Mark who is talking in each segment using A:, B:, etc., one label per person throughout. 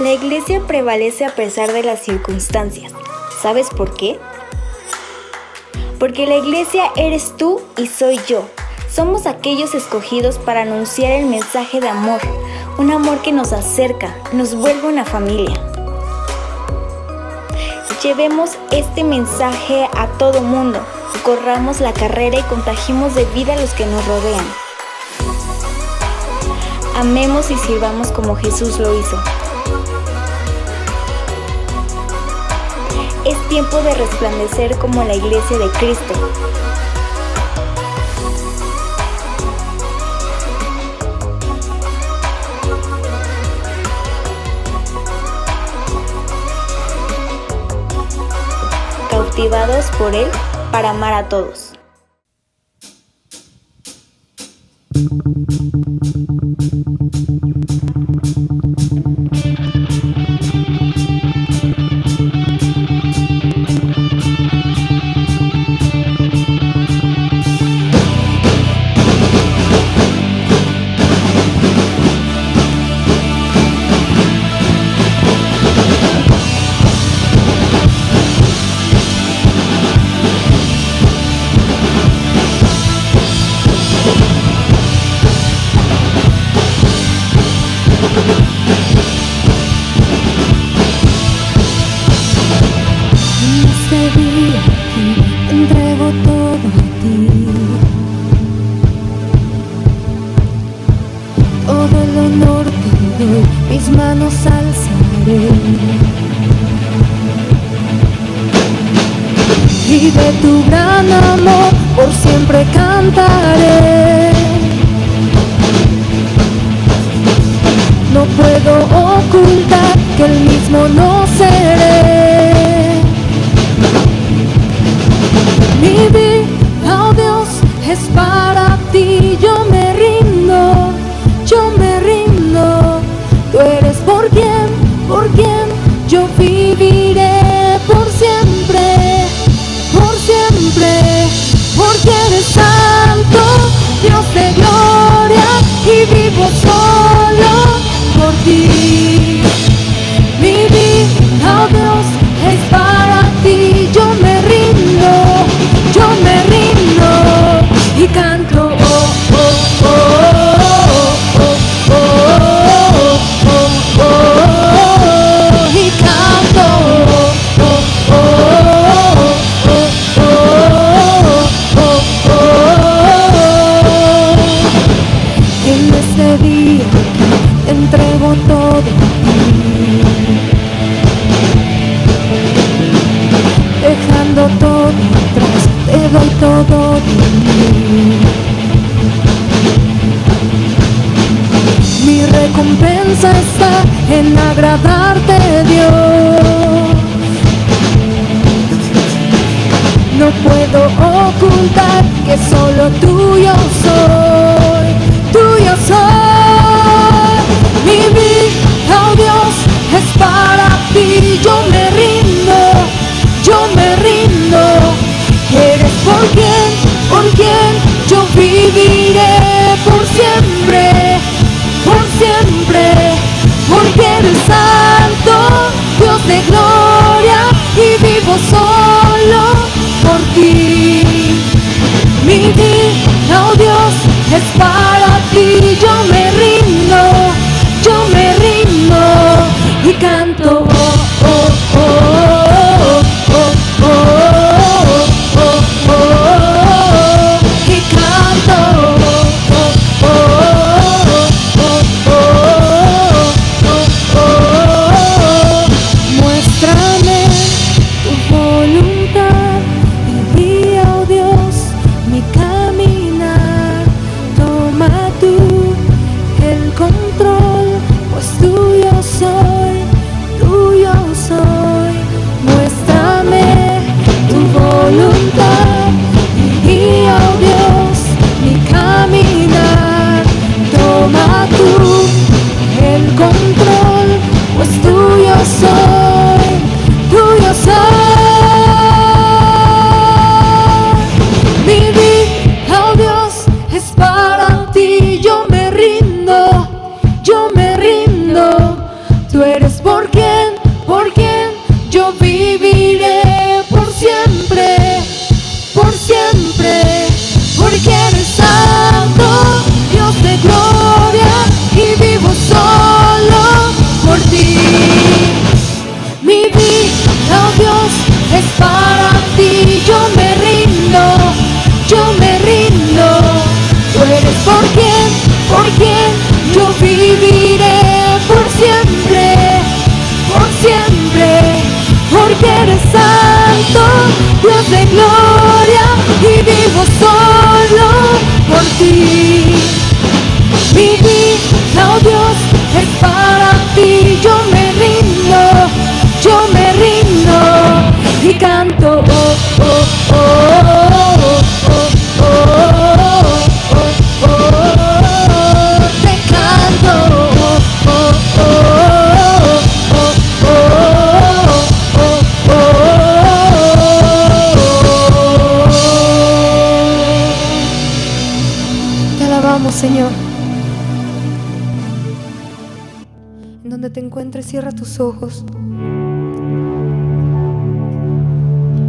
A: La iglesia prevalece a pesar de las circunstancias. ¿Sabes por qué? Porque la iglesia eres tú y soy yo. Somos aquellos escogidos para anunciar el mensaje de amor, un amor que nos acerca, nos vuelve una familia. Llevemos este mensaje a todo mundo, corramos la carrera y contagiemos de vida a los que nos rodean. Amemos y sirvamos como Jesús lo hizo. Es tiempo de resplandecer como la iglesia de Cristo. Cautivados por Él para amar a todos.
B: Entrego todo a ti, todo el honor te doy, mis manos alzaré, y de tu gran amor por siempre cantaré. No puedo ocultar que el mismo no seré. Mi vida, oh Dios, es para ti. Yo me rindo, tú eres por quien yo viviré por siempre, porque eres santo, Dios de gloria, y vivo solo por ti. Mi vida, oh Dios, es para ti. Yo me rindo y canto, oh, oh, oh, oh, oh, oh, oh, y canto, oh, oh, oh, oh. En este día entrego todo a ti, dejando todo atrás, te doy todo de mí. Mi recompensa está en agradarte, Dios. No puedo ocultar que solo tuyo soy, tuyo soy. Mi vida, oh Dios, es para ti. Yo me rindo. Eres por quien yo viviré por siempre, porque eres santo, Dios de gloria, y vivo solo por ti. Mi vida, oh Dios, es para ti. Yo me rindo y canto, oh, oh, oh, oh, oh, oh. Toma eres, por quien yo viviré por siempre, porque eres santo, Dios de gloria, y vivo solo por ti. Mi vida, oh Dios, es para ti. Yo me rindo y canto, oh, oh, oh, oh, oh, oh, oh, oh, te canto, oh, oh, oh, oh, oh, oh. Te alabamos, Señor. En donde te encuentres, cierra tus ojos.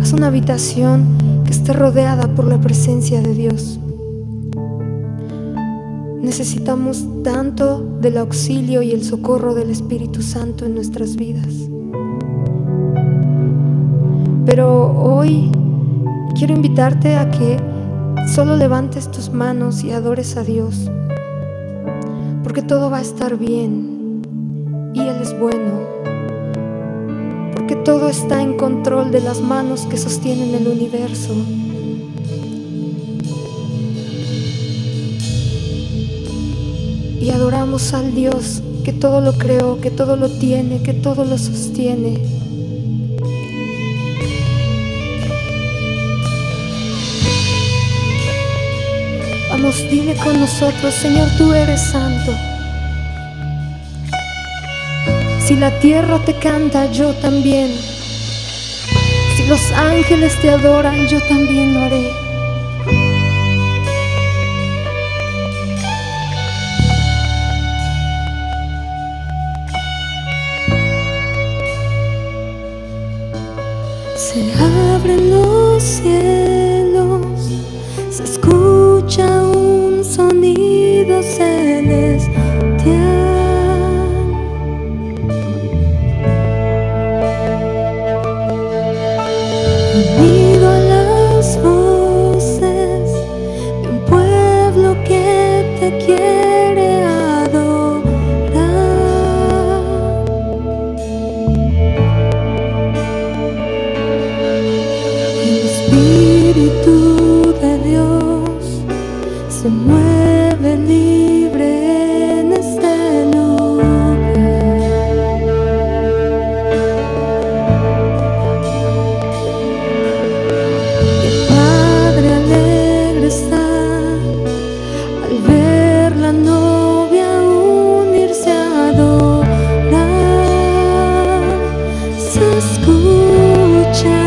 B: Haz una habitación que esté rodeada por la presencia de Dios. Necesitamos tanto del auxilio y el socorro del Espíritu Santo en nuestras vidas. Pero hoy quiero invitarte a que solo levantes tus manos y adores a Dios, porque todo va a estar bien y Él es bueno, porque todo está en control de las manos que sostienen el universo. Y adoramos al Dios que todo lo creó, que todo lo tiene, que todo lo sostiene. Vamos, dile con nosotros: Señor, tú eres santo. Si la tierra te canta, yo también. Si los ángeles te adoran, yo también lo haré. Se abren los cielos, se escucha un sonido celestial. Unido a las voces de un pueblo que te quiere adorar. El Espíritu de Dios se mueve libre en este lugar. El Padre alegre está al ver la novia unirse a adorar. Se escucha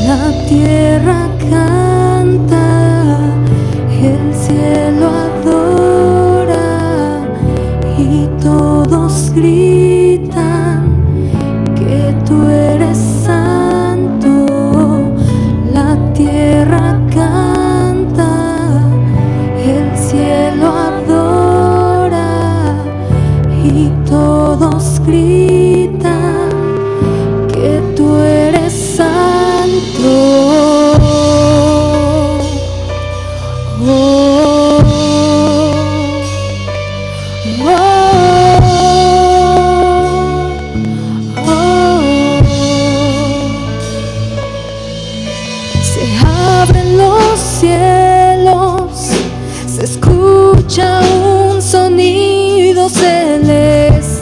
B: la tierra canta, el cielo adora y todos gritan que tú eres santo. La tierra canta, el cielo adora y todos gritan que tú eres santo. Se abren los cielos, se escucha un sonido celestial.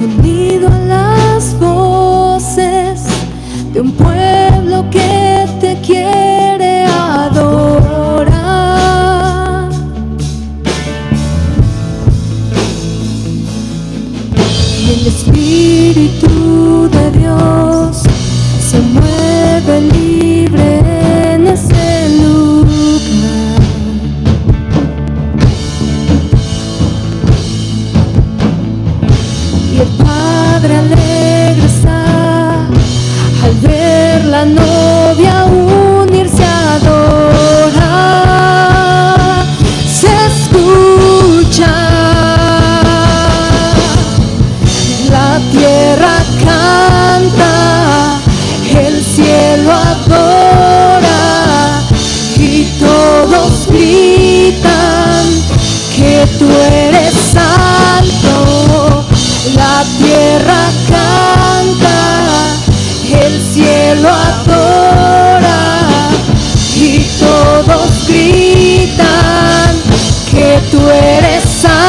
B: Unido a las voces de un pueblo que te quiere adorar. El Espíritu de Dios se mueve libre en este lugar. Y el Padre alegre está al ver la novia unirse a adorar. Se escucha la tierra tierra canta, el cielo adora y todos gritan que tú eres santo.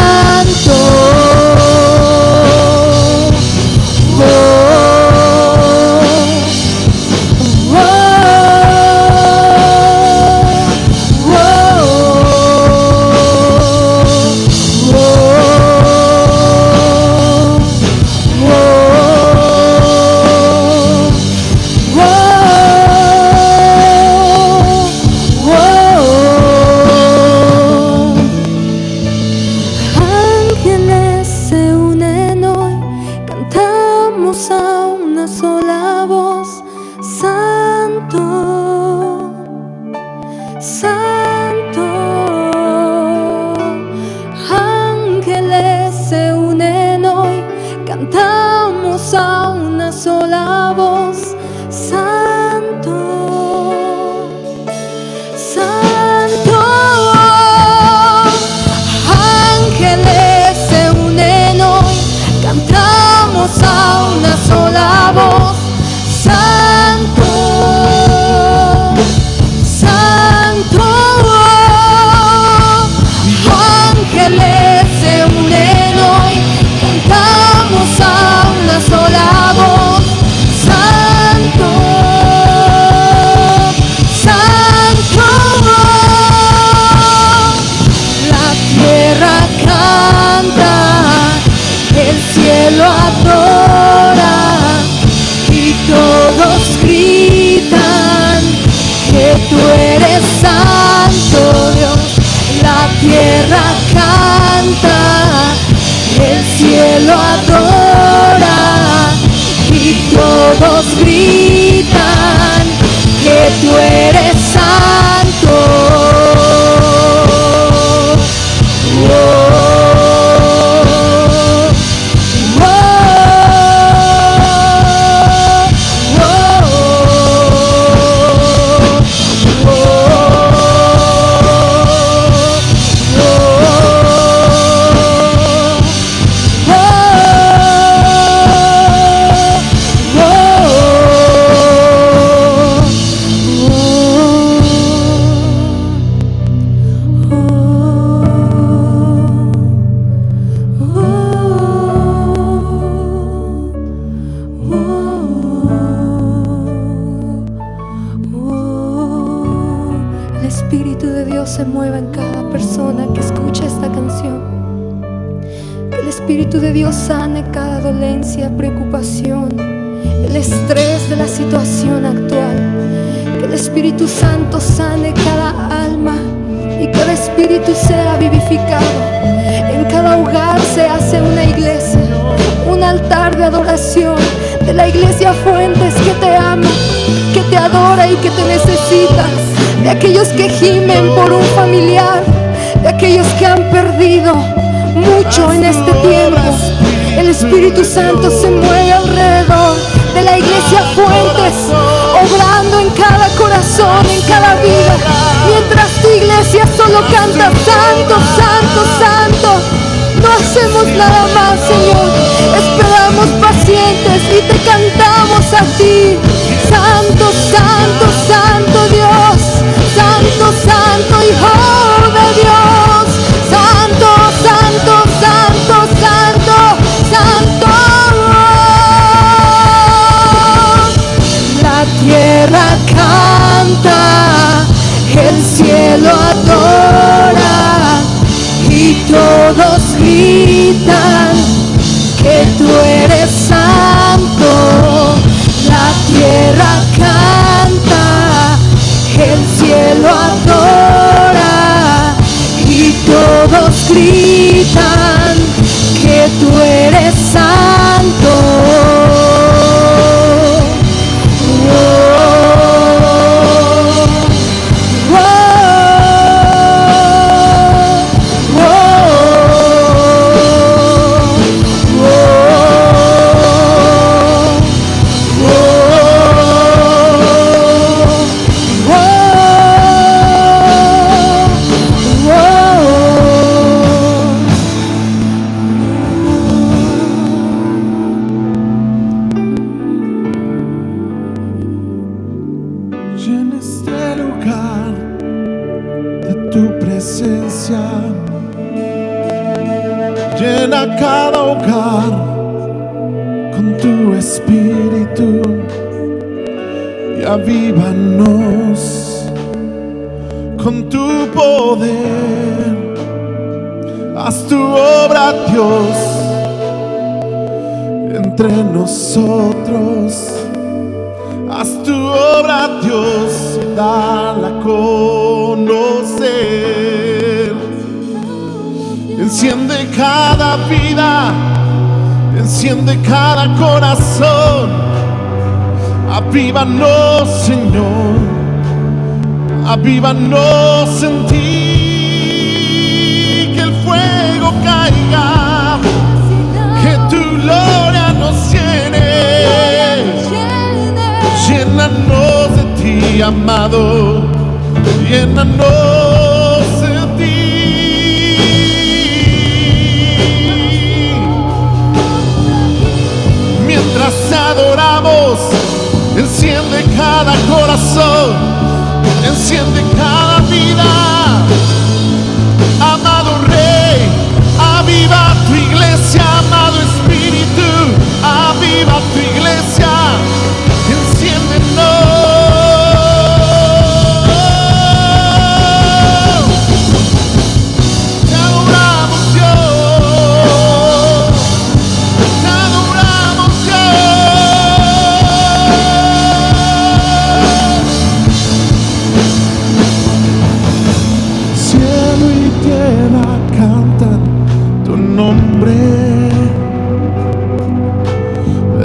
B: Se mueva en cada persona que escucha esta canción. Que el Espíritu de Dios sane cada dolencia, preocupación, el estrés de la situación actual. Que el Espíritu Santo sane cada alma y cada espíritu sea vivificado. En cada hogar se hace una iglesia, un altar de adoración de la iglesia Fuentes, que te ama, que te adora y que te necesita. De aquellos que gimen por un familiar, de aquellos que han perdido mucho en este tiempo. El Espíritu Santo se mueve alrededor de la iglesia Fuentes, obrando en cada corazón, en cada vida. Mientras tu iglesia solo canta santo, santo, santo, no hacemos nada más, Señor. Esperamos pacientes y te cantamos a ti. Santo, santo, santo Dios, santo, santo Hijo de Dios, santo, santo, santo, santo, santo. La tierra canta, el cielo adora y todos gritan que tú
C: presencia llena cada hogar con tu espíritu y avívanos con tu poder. Haz tu obra, Dios, entre nosotros. Haz tu obra, Dios, y dala a conocer. Enciende cada vida, enciende cada corazón. Avívanos, Señor, avívanos en ti. Que el fuego caiga, que tu gloria nos llene. Llénanos de ti, amado, llénanos de ti. Mientras adoramos, enciende cada corazón, enciende cada vida. Amado Rey, aviva tu iglesia. Amado Espíritu, aviva tu iglesia. Enciéndenos. Te adoramos, Dios. Te adoramos, Dios. Cielo y tierra cantan tu nombre.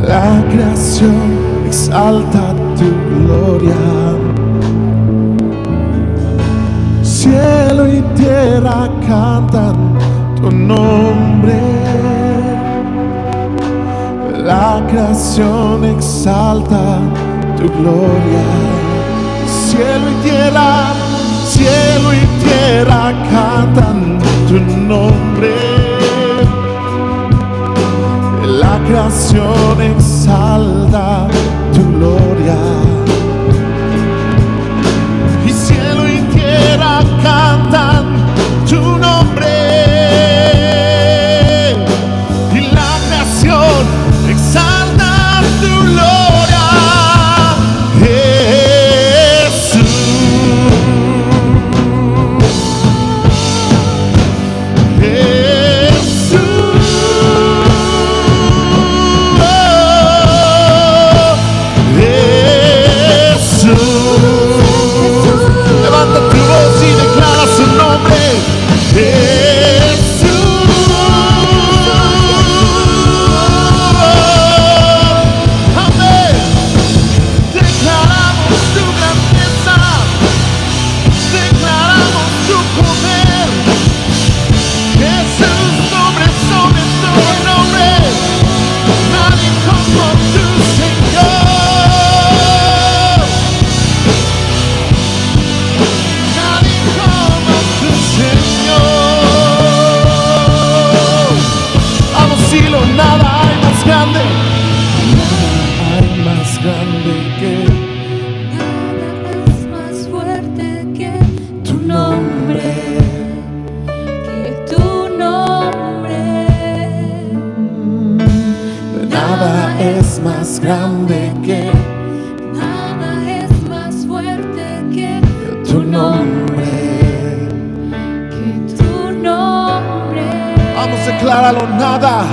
C: La creación exalta tu gloria. Cielo y tierra cantan tu nombre. La creación exalta tu gloria. Cielo y tierra cantan tu nombre. La creación exalta tu gloria. Y cielo y tierra cantan tu nombre. Y la creación exalta tu gloria. Jesús, levanta tu voz y declara su nombre. Jesús, amén. Declaramos tu grandeza, declaramos tu poder. Jesús, nombre sobre todo nombre. Nadie como tu Señor. Nada hay más grande, nada hay más grande que,
B: nada es más fuerte que tu nombre, que tu nombre.
C: nada es más grande que,
B: nada es más fuerte que
C: tu nombre.
B: que tu nombre.
C: Vamos, decláralo, nada.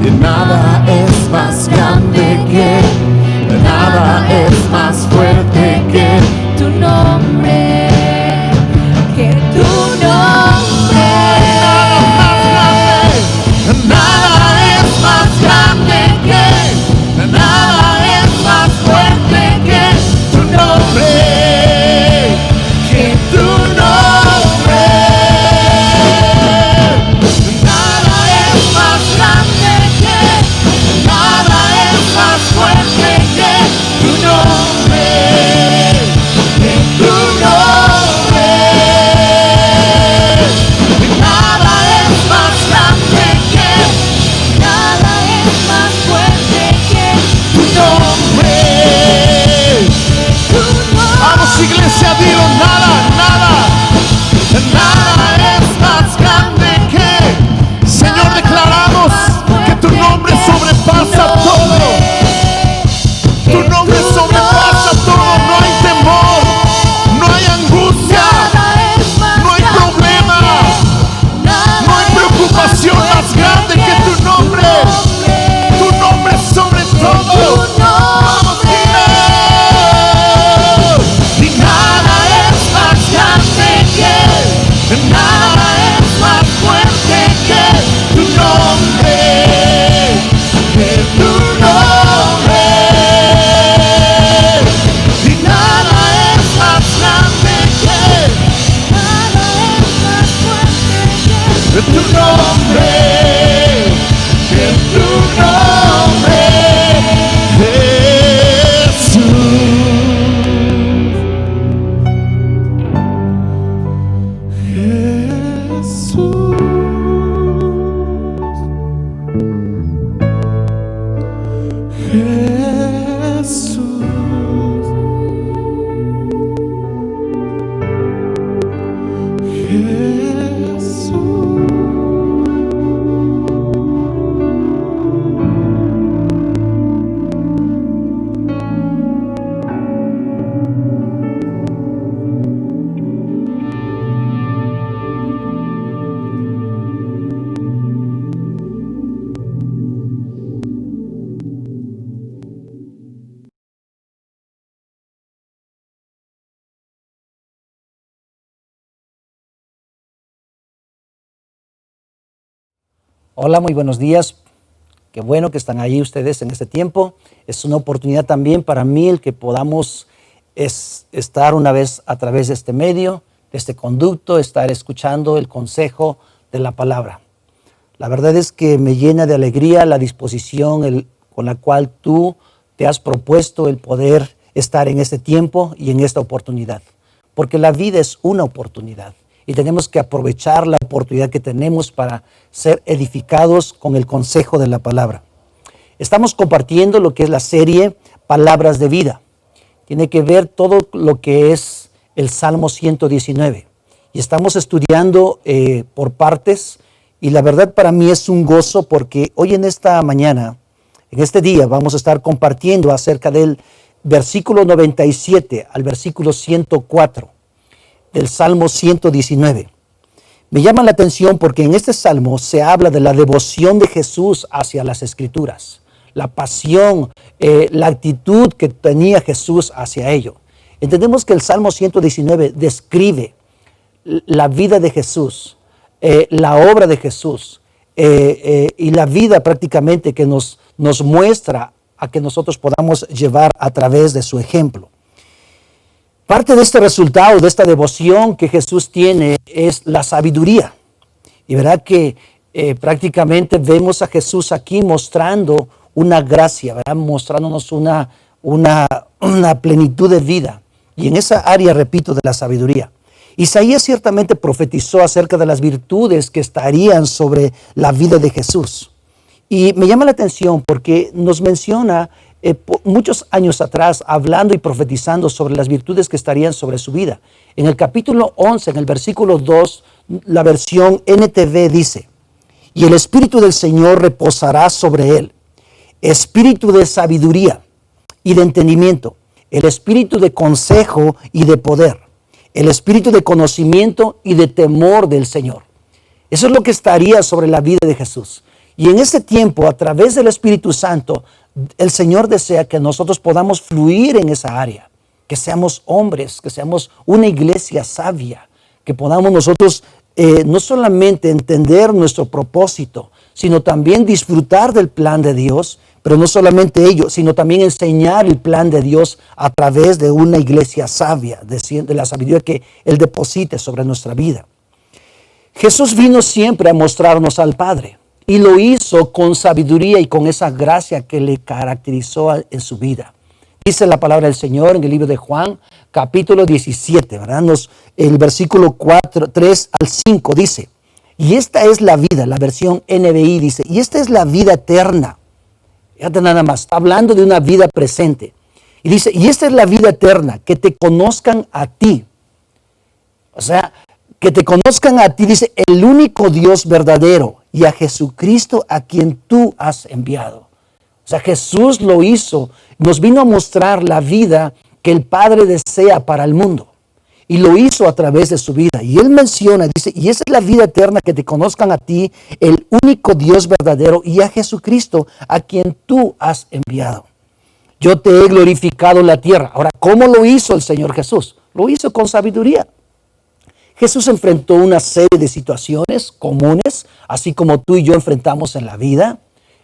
C: Y nada es más grande que, nada es más fuerte que
B: Tu nombre, que tu nombre.
C: Nada es más grande que, nada es más fuerte que tu nombre, que tu nombre. Nada es más grande que, nada es más fuerte que tu nombre, que tu nombre. Nada es más grande que,
B: Nada es más fuerte que
C: tu nombre.
B: tu nombre.
C: Vamos, iglesia, dilo, nada, nada, nada Jesús.
D: Hola, muy buenos días. Qué bueno que están ahí ustedes en este tiempo. Es una oportunidad también para mí el que podamos estar una vez a través de este medio, de este conducto, estar escuchando el consejo de la palabra. La verdad es que me llena de alegría la disposición con la cual tú te has propuesto el poder estar en este tiempo y en esta oportunidad. Porque la vida es una oportunidad. Y tenemos que aprovechar la oportunidad que tenemos para ser edificados con el consejo de la palabra. Estamos compartiendo lo que es la serie Palabras de Vida. Tiene que ver todo lo que es el Salmo 119. Y estamos estudiando por partes. Y la verdad para mí es un gozo porque hoy en esta mañana, en este día, vamos a estar compartiendo acerca del versículo 97 al versículo 104. Del Salmo 119. Me llama la atención porque en este Salmo se habla de la devoción de Jesús hacia las Escrituras, la pasión, la actitud que tenía Jesús hacia ello. Entendemos que el Salmo 119 describe la vida de Jesús, la obra de Jesús y la vida prácticamente que nos muestra a que nosotros podamos llevar a través de su ejemplo. Parte de este resultado, de esta devoción que Jesús tiene, es la sabiduría. Y verdad que prácticamente vemos a Jesús aquí mostrando una gracia, ¿verdad? Mostrándonos una plenitud de vida. Y en esa área, repito, de la sabiduría. Isaías ciertamente profetizó acerca de las virtudes que estarían sobre la vida de Jesús. Y me llama la atención porque nos menciona muchos años atrás, hablando y profetizando sobre las virtudes que estarían sobre su vida. En el capítulo 11, en el versículo 2, la versión NTV dice: y el Espíritu del Señor reposará sobre él, espíritu de sabiduría y de entendimiento, el espíritu de consejo y de poder, el espíritu de conocimiento y de temor del Señor. Eso es lo que estaría sobre la vida de Jesús. Y en este tiempo, a través del Espíritu Santo, el Señor desea que nosotros podamos fluir en esa área, que seamos hombres, que seamos una iglesia sabia, que podamos nosotros no solamente entender nuestro propósito, sino también disfrutar del plan de Dios, pero no solamente ello, sino también enseñar el plan de Dios a través de una iglesia sabia, de la sabiduría que Él deposite sobre nuestra vida. Jesús vino siempre a mostrarnos al Padre. Y lo hizo con sabiduría y con esa gracia que le caracterizó en su vida. Dice la palabra del Señor en el libro de Juan, capítulo 17, ¿verdad? El versículo 3 al 5 dice: y esta es la vida, la versión NBI dice, y esta es la vida eterna. Fíjate nada más, está hablando de una vida presente. Y dice, y esta es la vida eterna, que te conozcan a ti. O sea, que te conozcan a ti, dice, el único Dios verdadero, y a Jesucristo a quien tú has enviado. O sea, Jesús lo hizo, nos vino a mostrar la vida que el Padre desea para el mundo. Y lo hizo a través de su vida. Y Él menciona, dice, y esa es la vida eterna, que te conozcan a ti, el único Dios verdadero, y a Jesucristo a quien tú has enviado. Yo te he glorificado en la tierra. Ahora, ¿cómo lo hizo el Señor Jesús? Lo hizo con sabiduría. Jesús enfrentó una serie de situaciones comunes, así como tú y yo enfrentamos en la vida,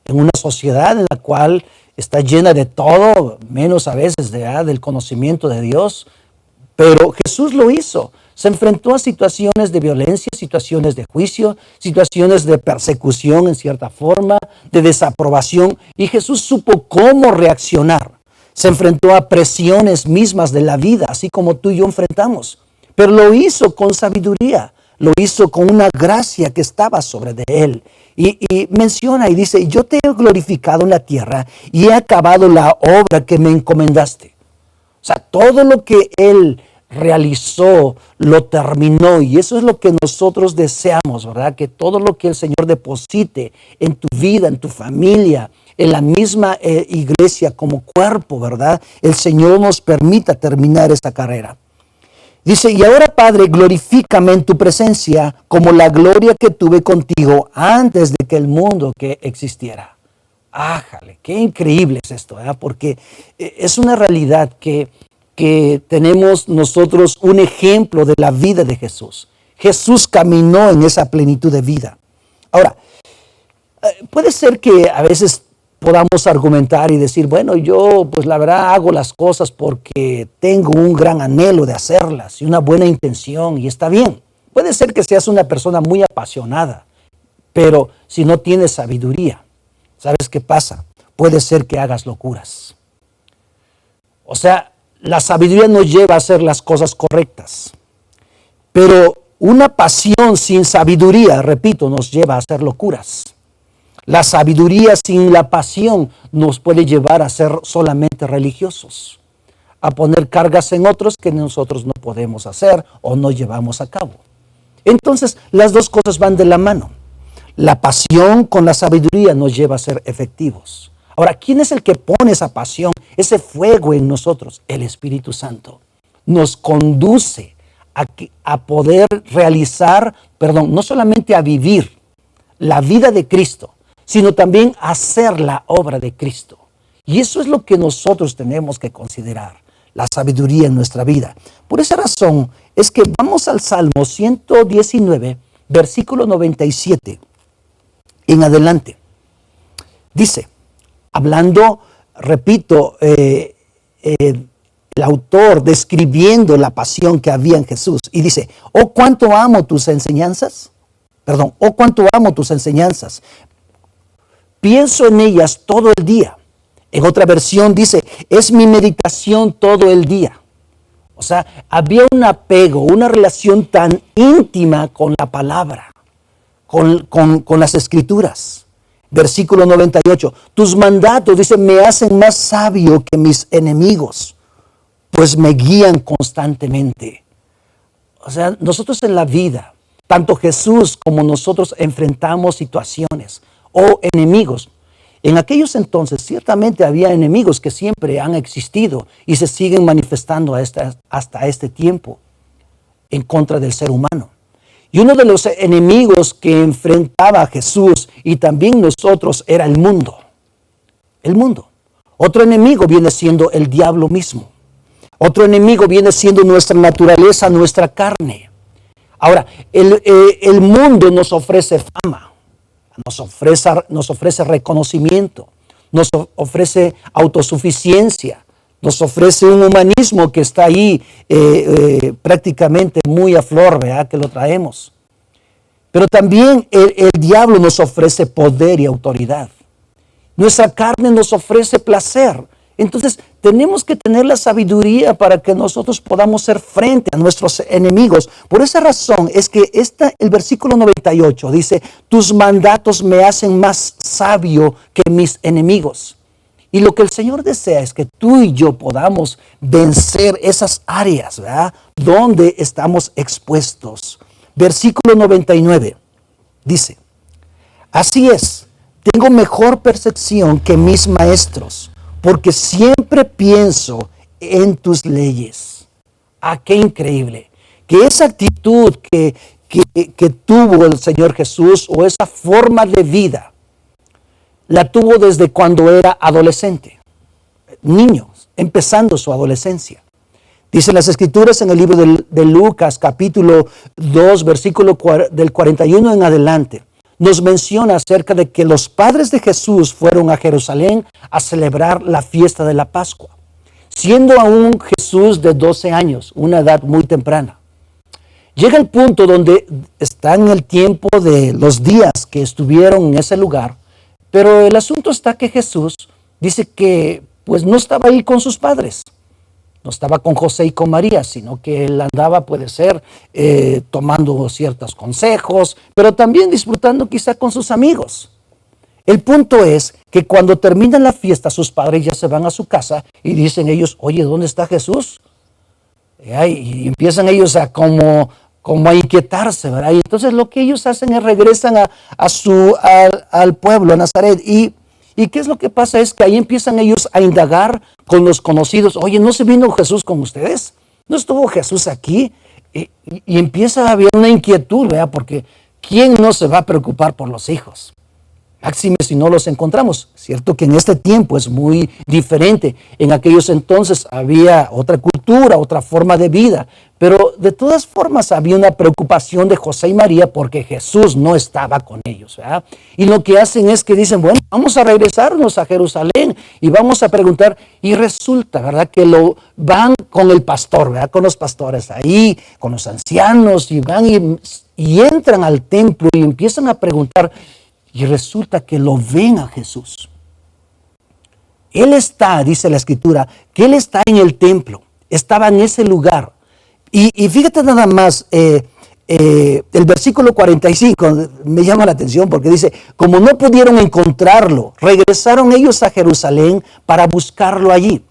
D: en una sociedad en la cual está llena de todo, menos a veces del conocimiento de Dios. Pero Jesús lo hizo. Se enfrentó a situaciones de violencia, situaciones de juicio, situaciones de persecución en cierta forma, de desaprobación. Y Jesús supo cómo reaccionar. Se enfrentó a presiones mismas de la vida, así como tú y yo enfrentamos. Pero lo hizo con sabiduría. lo hizo con una gracia que estaba sobre de él. Y menciona y dice, yo te he glorificado en la tierra y he acabado la obra que me encomendaste. O sea, todo lo que él realizó, lo terminó, y eso es lo que nosotros deseamos, ¿verdad? Que todo lo que el Señor deposite en tu vida, en tu familia, en la misma iglesia como cuerpo, ¿verdad? El Señor nos permita terminar esta carrera. Dice, y ahora, Padre, glorifícame en tu presencia como la gloria que tuve contigo antes de que el mundo que existiera. Ájale, qué increíble es esto, ¿verdad? Porque es una realidad que tenemos nosotros un ejemplo de la vida de Jesús. Jesús caminó en esa plenitud de vida. Ahora, puede ser que a veces podamos argumentar y decir, bueno, yo pues la verdad hago las cosas porque tengo un gran anhelo de hacerlas y una buena intención y está bien. Puede ser que seas una persona muy apasionada, pero si no tienes sabiduría, ¿sabes qué pasa? Puede ser que hagas locuras. O sea, la sabiduría nos lleva a hacer las cosas correctas, pero una pasión sin sabiduría, repito, nos lleva a hacer locuras. La sabiduría sin la pasión nos puede llevar a ser solamente religiosos, a poner cargas en otros que nosotros no podemos hacer o no llevamos a cabo. Entonces, las dos cosas van de la mano. La pasión con la sabiduría nos lleva a ser efectivos. Ahora, ¿quién es el que pone esa pasión, ese fuego en nosotros? El Espíritu Santo. Nos conduce a poder realizar, no solamente a vivir la vida de Cristo, sino también a hacer la obra de Cristo. Y eso es lo que nosotros tenemos que considerar, la sabiduría en nuestra vida. Por esa razón es que vamos al Salmo 119, versículo 97 en adelante. Dice, hablando, repito, el autor describiendo la pasión que había en Jesús, y dice, oh, cuánto amo tus enseñanzas, oh, cuánto amo tus enseñanzas, pienso en ellas todo el día. En otra versión dice, es mi meditación todo el día. O sea, había un apego, una relación tan íntima con la palabra, con las escrituras. Versículo 98, tus mandatos, dice, me hacen más sabio que mis enemigos, pues me guían constantemente. O sea, nosotros en la vida, tanto Jesús como nosotros enfrentamos situaciones o enemigos. En aquellos entonces ciertamente había enemigos que siempre han existido y se siguen manifestando hasta este tiempo en contra del ser humano. Y uno de los enemigos que enfrentaba a Jesús y también nosotros era el mundo. El mundo. Otro enemigo viene siendo el diablo mismo. Otro enemigo viene siendo nuestra naturaleza, nuestra carne. Ahora, el mundo nos ofrece fama, nos ofrece reconocimiento, nos ofrece autosuficiencia, nos ofrece un humanismo que está ahí prácticamente muy a flor, ¿verdad? Que lo traemos. Pero también el diablo nos ofrece poder y autoridad. Nuestra carne nos ofrece placer. Entonces tenemos que tener la sabiduría para que nosotros podamos hacer frente a nuestros enemigos. Por esa razón es que el versículo 98 dice, tus mandatos me hacen más sabio que mis enemigos. Y lo que el Señor desea es que tú y yo podamos vencer esas áreas, ¿verdad? Donde estamos expuestos. Versículo 99 dice, así es, tengo mejor percepción que mis maestros, porque siempre pienso en tus leyes. Ah, qué increíble. Que esa actitud que tuvo el Señor Jesús o esa forma de vida, la tuvo desde cuando era adolescente, niño, empezando su adolescencia. Dice las Escrituras en el libro de Lucas, capítulo 2, versículo del 41 en adelante. Nos menciona acerca de que los padres de Jesús fueron a Jerusalén a celebrar la fiesta de la Pascua, siendo aún Jesús de 12 años, una edad muy temprana. Llega el punto donde está en el tiempo de los días que estuvieron en ese lugar, pero el asunto está que Jesús dice que pues no estaba ahí con sus padres. no estaba con José y con María, sino que él andaba, puede ser, tomando ciertos consejos, pero también disfrutando quizá con sus amigos. El punto es que cuando terminan la fiesta, sus padres ya se van a su casa y dicen ellos, oye, ¿dónde está Jesús? Y empiezan ellos a como a inquietarse, ¿verdad? Y entonces lo que ellos hacen es regresan al pueblo, a Nazaret. ¿Y qué es lo que pasa? Es que ahí empiezan ellos a indagar con los conocidos. Oye, ¿no se vino Jesús con ustedes? ¿No estuvo Jesús aquí? Y empieza a haber una inquietud, ¿verdad? Porque ¿quién no se va a preocupar por los hijos? Máxime si no los encontramos. Cierto que en este tiempo es muy diferente. En aquellos entonces había otra cultura, otra forma de vida. Pero de todas formas había una preocupación de José y María porque Jesús no estaba con ellos, ¿verdad? Y lo que hacen es que dicen, bueno, vamos a regresarnos a Jerusalén y vamos a preguntar. Y resulta, ¿verdad? Que van con el pastor, ¿verdad? Con los pastores ahí, con los ancianos y van y entran al templo y empiezan a preguntar. Y resulta que lo ven a Jesús. Él está, dice la Escritura, que Él está en el templo. Estaba en ese lugar. Y fíjate nada más, el versículo 45 me llama la atención porque dice, como no pudieron encontrarlo, regresaron ellos a Jerusalén para buscarlo allí.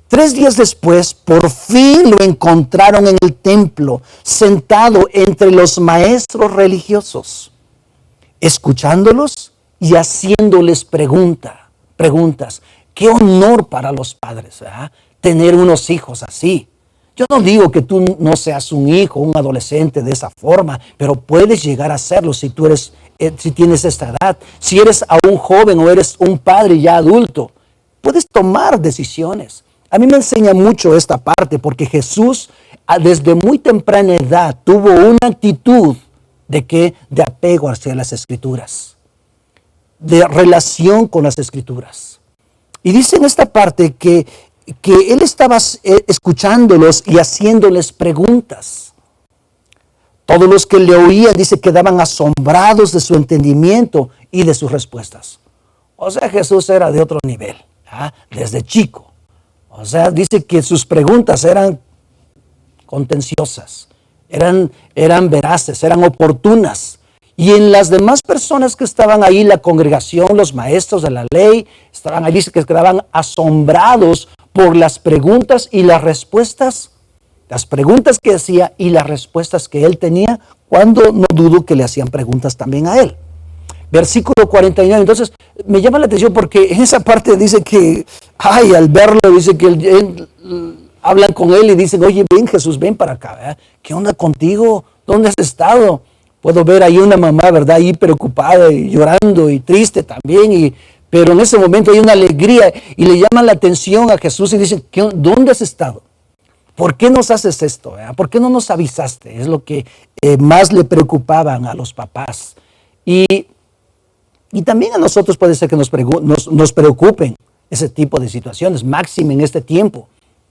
D: 3 días después, por fin lo encontraron en el templo, sentado entre los maestros religiosos, escuchándolos y haciéndoles preguntas. Qué honor para los padres, ¿verdad? Tener unos hijos así. Yo no digo que tú no seas un hijo, un adolescente de esa forma, pero puedes llegar a serlo si tú eres, si tienes esta edad. Si eres aún joven o eres un padre ya adulto, puedes tomar decisiones. A mí me enseña mucho esta parte porque Jesús desde muy temprana edad tuvo una actitud de apego hacia las Escrituras, de relación con las Escrituras. Y dice en esta parte que Él estaba escuchándolos y haciéndoles preguntas. Todos los que le oían, dice, quedaban asombrados de su entendimiento y de sus respuestas. O sea, Jesús era de otro nivel, desde chico. O sea, dice que sus preguntas eran contenciosas, eran veraces, eran oportunas. Y en las demás personas que estaban ahí, la congregación, los maestros de la ley, estaban ahí, dice que quedaban asombrados por las preguntas y las respuestas, las preguntas que hacía y las respuestas que él tenía, cuando no dudo que le hacían preguntas también a él. Versículo 49, entonces me llama la atención porque en esa parte dice que, al verlo, dice que hablan con él y dicen, oye, ven Jesús, ven para acá, ¿verdad? ¿Qué onda contigo? ¿Dónde has estado? Puedo ver ahí una mamá, ¿verdad? Ahí preocupada y llorando y triste también, pero en ese momento hay una alegría y le llaman la atención a Jesús y dicen, ¿dónde has estado? ¿Por qué nos haces esto? ¿Verdad? ¿Por qué no nos avisaste? Es lo que más le preocupaban a los papás. Y también a nosotros puede ser que nos preocupen ese tipo de situaciones, máxime en este tiempo,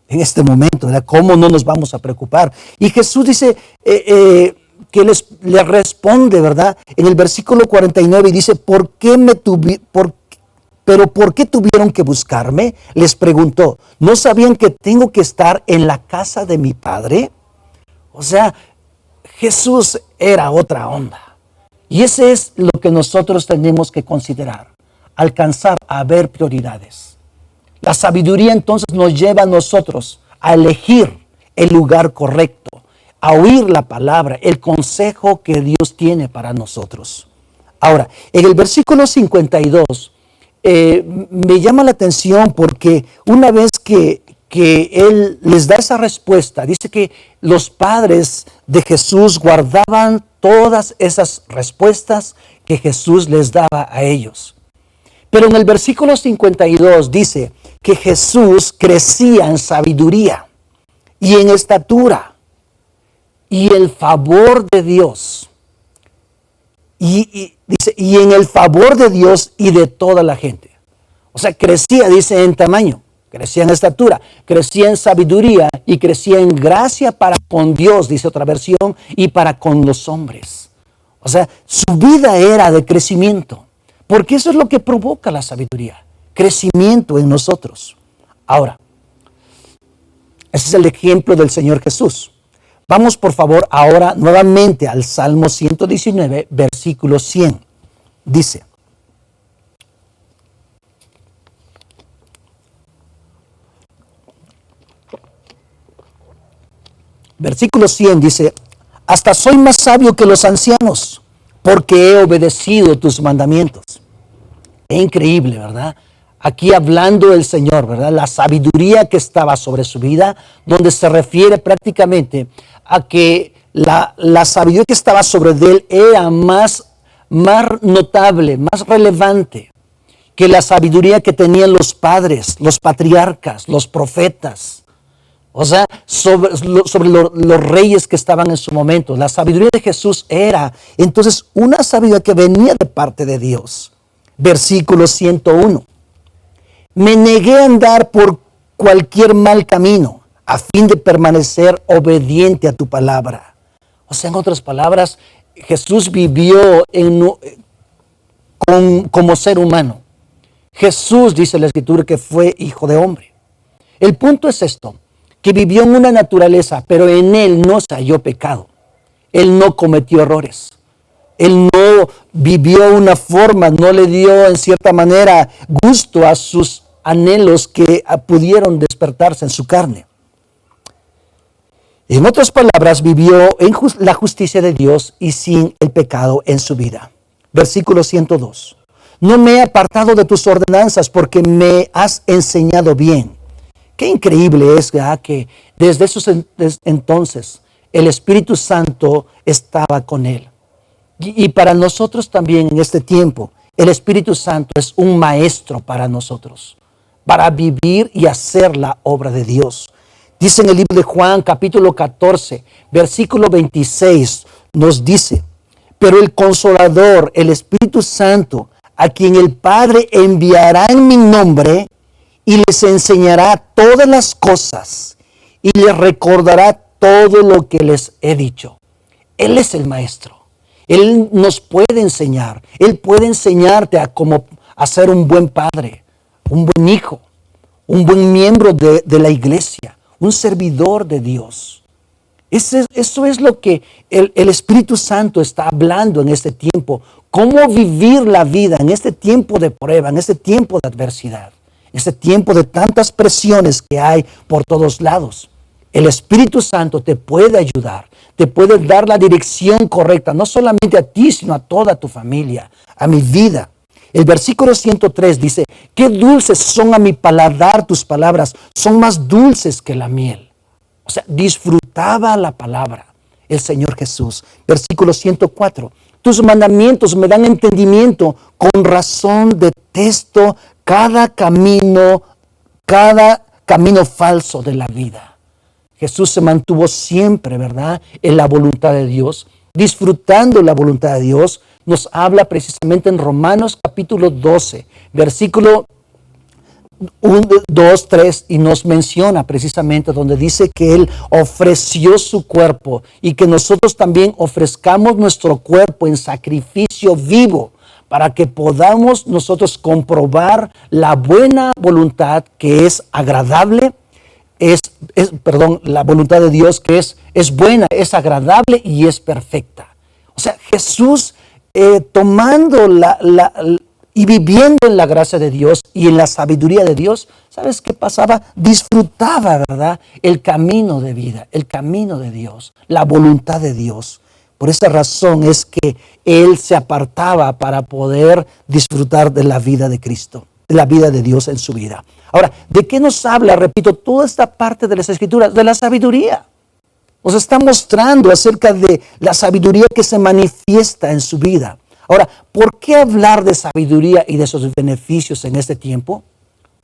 D: en este momento, ¿verdad? ¿Cómo no nos vamos a preocupar? Y Jesús dice que le responde, ¿verdad? En el versículo 49 y dice, ¿por qué tuvieron que buscarme? Les preguntó, ¿no sabían que tengo que estar en la casa de mi Padre? O sea, Jesús era otra onda. Y ese es lo que nosotros tenemos que considerar, alcanzar a ver prioridades. La sabiduría entonces nos lleva a nosotros a elegir el lugar correcto, a oír la palabra, el consejo que Dios tiene para nosotros. Ahora, en el versículo 52, me llama la atención porque una vez que Él les da esa respuesta, dice que los padres de Jesús guardaban todas esas respuestas que Jesús les daba a ellos. Pero en el versículo 52 dice que Jesús crecía en sabiduría y en estatura y el favor de Dios. Dice, y en el favor de Dios y de toda la gente. O sea, crecía, dice, en tamaño, crecía en estatura, crecía en sabiduría y crecía en gracia para con Dios, dice otra versión, y para con los hombres. O sea, su vida era de crecimiento, porque eso es lo que provoca la sabiduría, crecimiento en nosotros. Ahora, Ese es el ejemplo del Señor Jesús. Vamos por favor ahora nuevamente al Salmo 119, versículo 100. Dice: versículo 100 dice: hasta soy más sabio que los ancianos, porque he obedecido tus mandamientos. Es increíble, ¿verdad? Aquí hablando el Señor, ¿verdad? La sabiduría que estaba sobre su vida, donde se refiere prácticamente a que la sabiduría que estaba sobre él era más notable, más relevante que la sabiduría que tenían los padres, los patriarcas, los profetas. O sea, sobre los reyes que estaban en su momento. La sabiduría de Jesús era entonces una sabiduría que venía de parte de Dios. Versículo 101. Me negué a andar por cualquier mal camino a fin de permanecer obediente a tu palabra. O sea, en otras palabras, Jesús vivió como ser humano. Jesús, dice la Escritura, que fue hijo de hombre. El punto es esto, que vivió en una naturaleza, pero en él no se halló pecado. Él no cometió errores. Él no vivió una forma, no le dio en cierta manera gusto a sus anhelos que pudieron despertarse en su carne. En otras palabras, vivió en la justicia de Dios y sin el pecado en su vida. Versículo 102. No me he apartado de tus ordenanzas porque me has enseñado bien. Qué increíble es, ¿verdad?, que desde esos entonces el Espíritu Santo estaba con él. Y para nosotros también en este tiempo, el Espíritu Santo es un maestro para nosotros, para vivir y hacer la obra de Dios. Dice en el libro de Juan, capítulo 14, versículo 26, nos dice: pero el Consolador, el Espíritu Santo, a quien el Padre enviará en mi nombre, y les enseñará todas las cosas, y les recordará todo lo que les he dicho. Él es el Maestro. Él nos puede enseñar. Él puede enseñarte a cómo ser un buen padre, un buen hijo, un buen miembro de la iglesia, un servidor de Dios. Eso es lo que el Espíritu Santo está hablando en este tiempo. Cómo vivir la vida en este tiempo de prueba, en este tiempo de adversidad, en este tiempo de tantas presiones que hay por todos lados. El Espíritu Santo te puede ayudar, te puede dar la dirección correcta, no solamente a ti, sino a toda tu familia, a mi vida. El versículo 103 dice: qué dulces son a mi paladar tus palabras, son más dulces que la miel. O sea, disfrutaba la palabra el Señor Jesús. Versículo 104. Tus mandamientos me dan entendimiento, con razón detesto cada camino falso de la vida. Jesús se mantuvo siempre, ¿verdad?, en la voluntad de Dios, disfrutando la voluntad de Dios. Nos habla precisamente en Romanos capítulo 12, versículo 1, 2, 3, y nos menciona precisamente donde dice que Él ofreció su cuerpo y que nosotros también ofrezcamos nuestro cuerpo en sacrificio vivo para que podamos nosotros comprobar la buena voluntad que es agradable, la voluntad de Dios que es buena, es agradable y es perfecta. O sea, Jesús tomando y viviendo en la gracia de Dios y en la sabiduría de Dios, ¿sabes qué pasaba? Disfrutaba, ¿verdad?, el camino de vida, el camino de Dios, la voluntad de Dios. Por esa razón es que Él se apartaba para poder disfrutar de la vida de Cristo, de la vida de Dios en su vida. Ahora, ¿de qué nos habla? Repito, toda esta parte de las Escrituras, de la sabiduría. Nos está mostrando acerca de la sabiduría que se manifiesta en su vida. Ahora, ¿por qué hablar de sabiduría y de esos beneficios en este tiempo?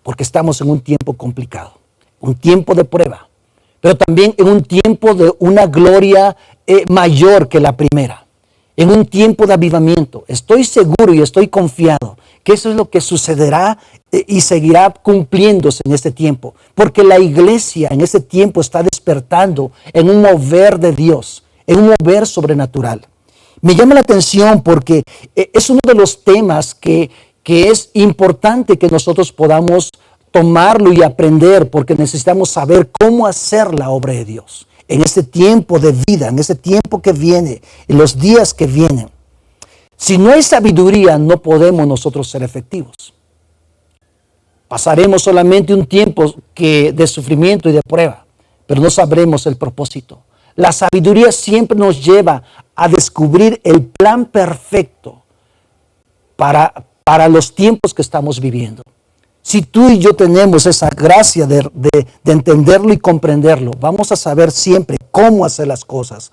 D: Porque estamos en un tiempo complicado, un tiempo de prueba, pero también en un tiempo de una gloria mayor que la primera, en un tiempo de avivamiento. Estoy seguro y estoy confiado que eso es lo que sucederá y seguirá cumpliéndose en este tiempo, porque la iglesia en este tiempo está despertando en un mover de Dios, en un mover sobrenatural. Me llama la atención porque es uno de los temas que es importante que nosotros podamos tomarlo y aprender, porque necesitamos saber cómo hacer la obra de Dios en este tiempo de vida, en este tiempo que viene, en los días que vienen. Si no hay sabiduría, no podemos nosotros ser efectivos. Pasaremos solamente un tiempo de sufrimiento y de prueba, pero no sabremos el propósito. La sabiduría siempre nos lleva a descubrir el plan perfecto para los tiempos que estamos viviendo. Si tú y yo tenemos esa gracia de entenderlo y comprenderlo, vamos a saber siempre cómo hacer las cosas.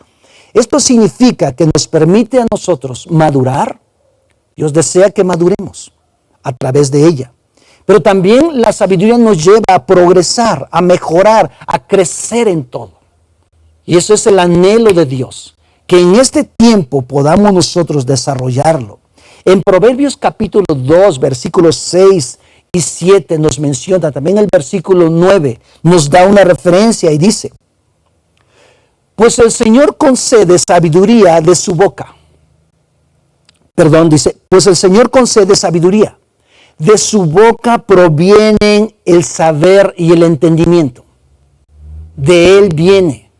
D: Esto significa que nos permite a nosotros madurar. Dios desea que maduremos a través de ella. Pero también la sabiduría nos lleva a progresar, a mejorar, a crecer en todo. Y eso es el anhelo de Dios, que en este tiempo podamos nosotros desarrollarlo. En Proverbios capítulo 2, versículos 6 y 7 nos menciona, también el versículo 9 nos da una referencia y dice: pues el Señor concede sabiduría de su boca. Dice, pues el Señor concede sabiduría. De su boca provienen el saber y el entendimiento. De Él viene.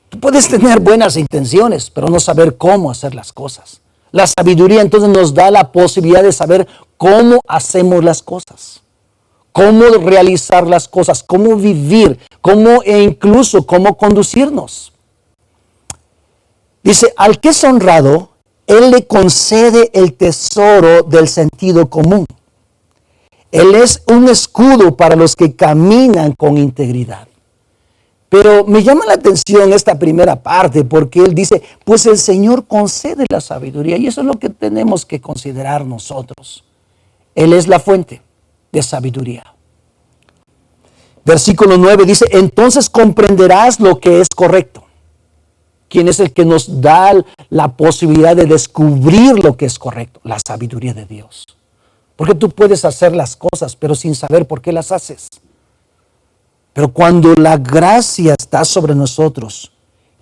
D: Tú puedes tener buenas intenciones, pero no saber cómo hacer las cosas. La sabiduría entonces nos da la posibilidad de saber cómo hacemos las cosas, cómo realizar las cosas, cómo vivir, e incluso cómo conducirnos. Dice, al que es honrado, Él le concede el tesoro del sentido común. Él es un escudo para los que caminan con integridad. Pero me llama la atención esta primera parte, porque Él dice, pues el Señor concede la sabiduría, y eso es lo que tenemos que considerar nosotros. Él es la fuente de sabiduría. Versículo 9 dice, entonces comprenderás lo que es correcto. ¿Quién es el que nos da la posibilidad de descubrir lo que es correcto? La sabiduría de Dios. Porque tú puedes hacer las cosas, pero sin saber por qué las haces. Pero cuando la gracia está sobre nosotros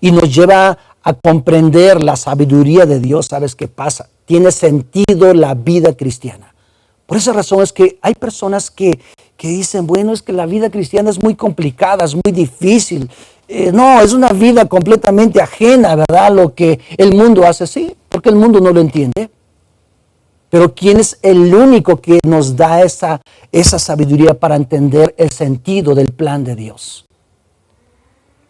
D: y nos lleva a comprender la sabiduría de Dios, ¿sabes qué pasa? Tiene sentido la vida cristiana. Por esa razón es que hay personas que dicen, bueno, es que la vida cristiana es muy complicada, es muy difícil. No, es una vida completamente ajena, ¿verdad? Lo que el mundo hace, sí, porque el mundo no lo entiende. Pero ¿quién es el único que nos da esa sabiduría para entender el sentido del plan de Dios?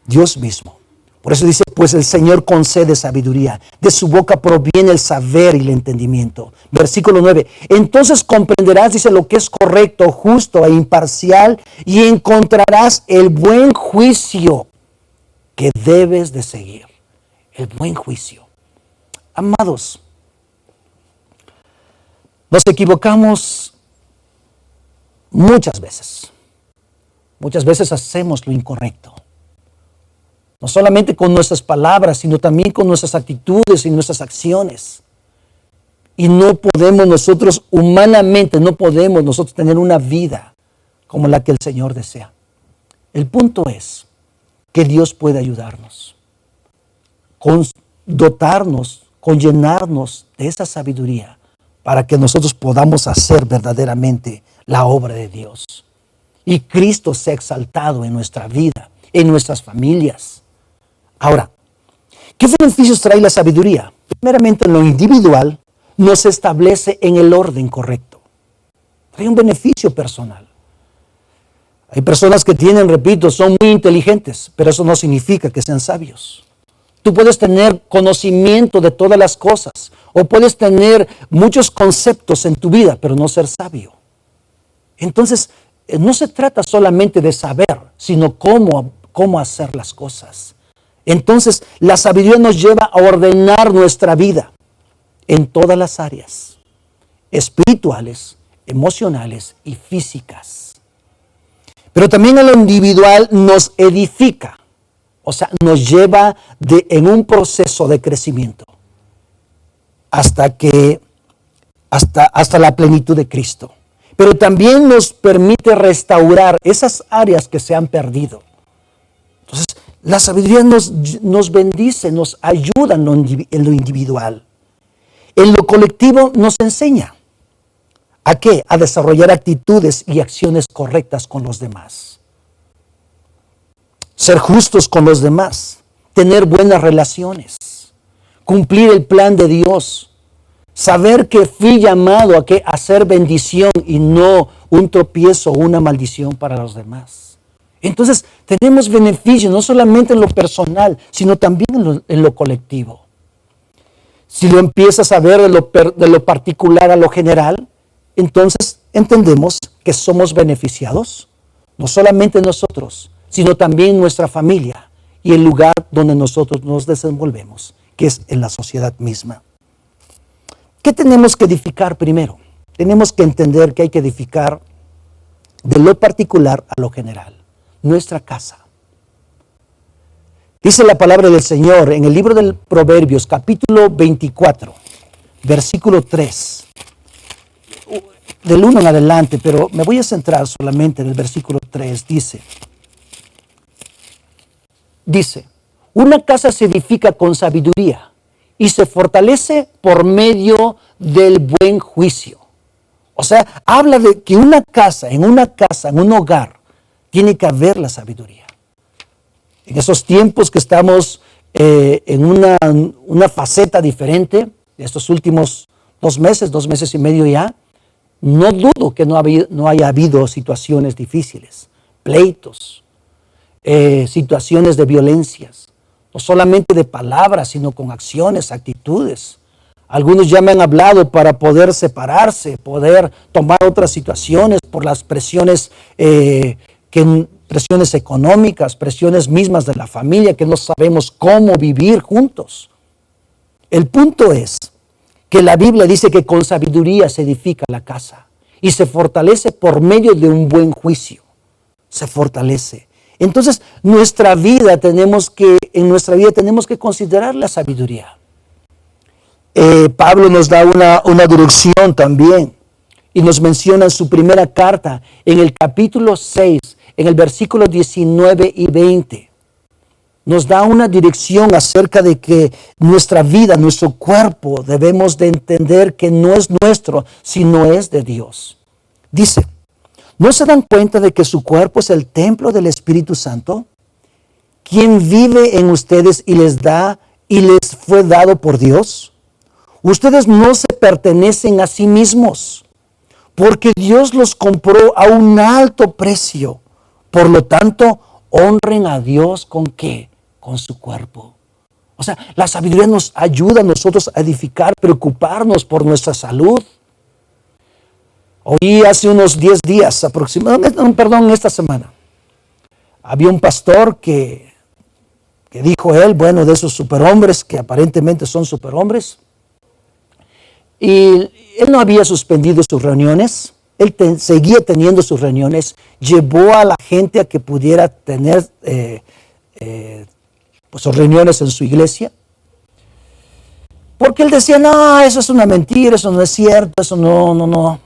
D: Dios mismo. Por eso dice, pues el Señor concede sabiduría. De su boca proviene el saber y el entendimiento. Versículo 9. Entonces comprenderás, dice, lo que es correcto, justo e imparcial, y encontrarás el buen juicio que debes de seguir. El buen juicio. Amados, nos equivocamos muchas veces. Muchas veces hacemos lo incorrecto. No solamente con nuestras palabras, sino también con nuestras actitudes y nuestras acciones. Y no podemos nosotros, humanamente, no podemos nosotros tener una vida como la que el Señor desea. El punto es que Dios puede ayudarnos, con dotarnos, con llenarnos de esa sabiduría, para que nosotros podamos hacer verdaderamente la obra de Dios. Y Cristo sea exaltado en nuestra vida, en nuestras familias. Ahora, ¿qué beneficios trae la sabiduría? Primeramente, en lo individual, nos establece en el orden correcto. Trae un beneficio personal. Hay personas que son muy inteligentes, pero eso no significa que sean sabios. Tú puedes tener conocimiento de todas las cosas, o puedes tener muchos conceptos en tu vida, pero no ser sabio. Entonces, no se trata solamente de saber, sino cómo hacer las cosas. Entonces, la sabiduría nos lleva a ordenar nuestra vida en todas las áreas, espirituales, emocionales y físicas. Pero también en lo individual nos edifica, o sea, nos lleva en un proceso de crecimiento hasta la plenitud de Cristo. Pero también nos permite restaurar esas áreas que se han perdido. Entonces, la sabiduría nos bendice, nos ayuda en lo individual. En lo colectivo nos enseña ¿A qué? A desarrollar actitudes y acciones correctas con los demás. Ser justos con los demás, tener buenas relaciones, cumplir el plan de Dios, saber que fui llamado a ser bendición y no un tropiezo o una maldición para los demás. Entonces tenemos beneficios no solamente en lo personal, sino también en lo colectivo. Si lo empiezas a ver de lo particular a lo general, entonces entendemos que somos beneficiados, no solamente nosotros, sino también nuestra familia y el lugar donde nosotros nos desenvolvemos, que es en la sociedad misma. ¿Qué tenemos que edificar primero? Tenemos que entender que hay que edificar de lo particular a lo general, nuestra casa. Dice la palabra del Señor en el libro de Proverbios, capítulo 24, versículo 3. Del 1 en adelante, pero me voy a centrar solamente en el versículo 3. Dice, una casa se edifica con sabiduría y se fortalece por medio del buen juicio. O sea, habla de que en un hogar, tiene que haber la sabiduría. En esos tiempos que estamos en una faceta diferente, de estos últimos 2 meses y medio ya, no dudo que no haya habido situaciones difíciles, pleitos, situaciones de violencias, no solamente de palabras, sino con acciones, actitudes. Algunos ya me han hablado para poder separarse, poder tomar otras situaciones por las presiones, presiones económicas, presiones mismas de la familia, que no sabemos cómo vivir juntos. El punto es que la Biblia dice que con sabiduría se edifica la casa y se fortalece por medio de un buen juicio. Se fortalece. Entonces, en nuestra vida tenemos que considerar la sabiduría. Pablo nos da una dirección también y nos menciona en su primera carta, en el capítulo 6, en el versículo 19 y 20. Nos da una dirección acerca de que nuestra vida, nuestro cuerpo, debemos de entender que no es nuestro, sino es de Dios. Dice, ¿no se dan cuenta de que su cuerpo es el templo del Espíritu Santo, quien vive en ustedes y les fue dado por Dios? Ustedes no se pertenecen a sí mismos, porque Dios los compró a un alto precio. Por lo tanto, honren a Dios ¿con qué? Con su cuerpo. O sea, la sabiduría nos ayuda a nosotros a edificar, preocuparnos por nuestra salud. Oí hace unos 10 días aproximadamente, esta semana, había un pastor que dijo él, de esos superhombres que aparentemente son superhombres, y él no había suspendido sus reuniones, él seguía teniendo sus reuniones, llevó a la gente a que pudiera tener sus reuniones en su iglesia, porque él decía, no, eso es una mentira, eso no es cierto, eso no,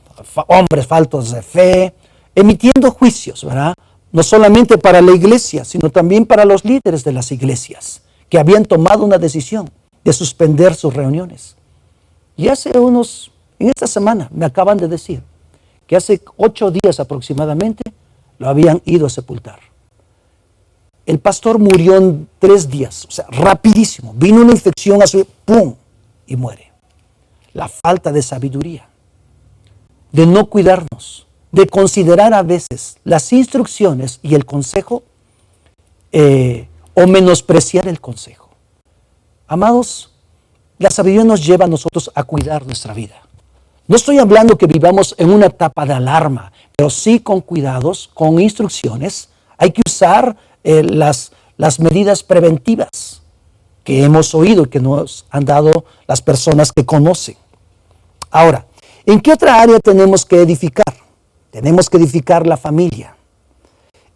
D: hombres faltos de fe, emitiendo juicios, ¿verdad? No solamente para la iglesia, sino también para los líderes de las iglesias, que habían tomado una decisión de suspender sus reuniones. Y en esta semana me acaban de decir que hace 8 días aproximadamente lo habían ido a sepultar. El pastor murió en 3 días, o sea, rapidísimo. Vino una infección ¡pum! Y muere. La falta de sabiduría, de no cuidarnos, de considerar a veces las instrucciones y el consejo o menospreciar el consejo. Amados, la sabiduría nos lleva a nosotros a cuidar nuestra vida. No estoy hablando que vivamos en una etapa de alarma, pero sí con cuidados, con instrucciones. Hay que usar las medidas preventivas que hemos oído y que nos han dado las personas que conocen. Ahora, ¿en qué otra área tenemos que edificar? Tenemos que edificar la familia.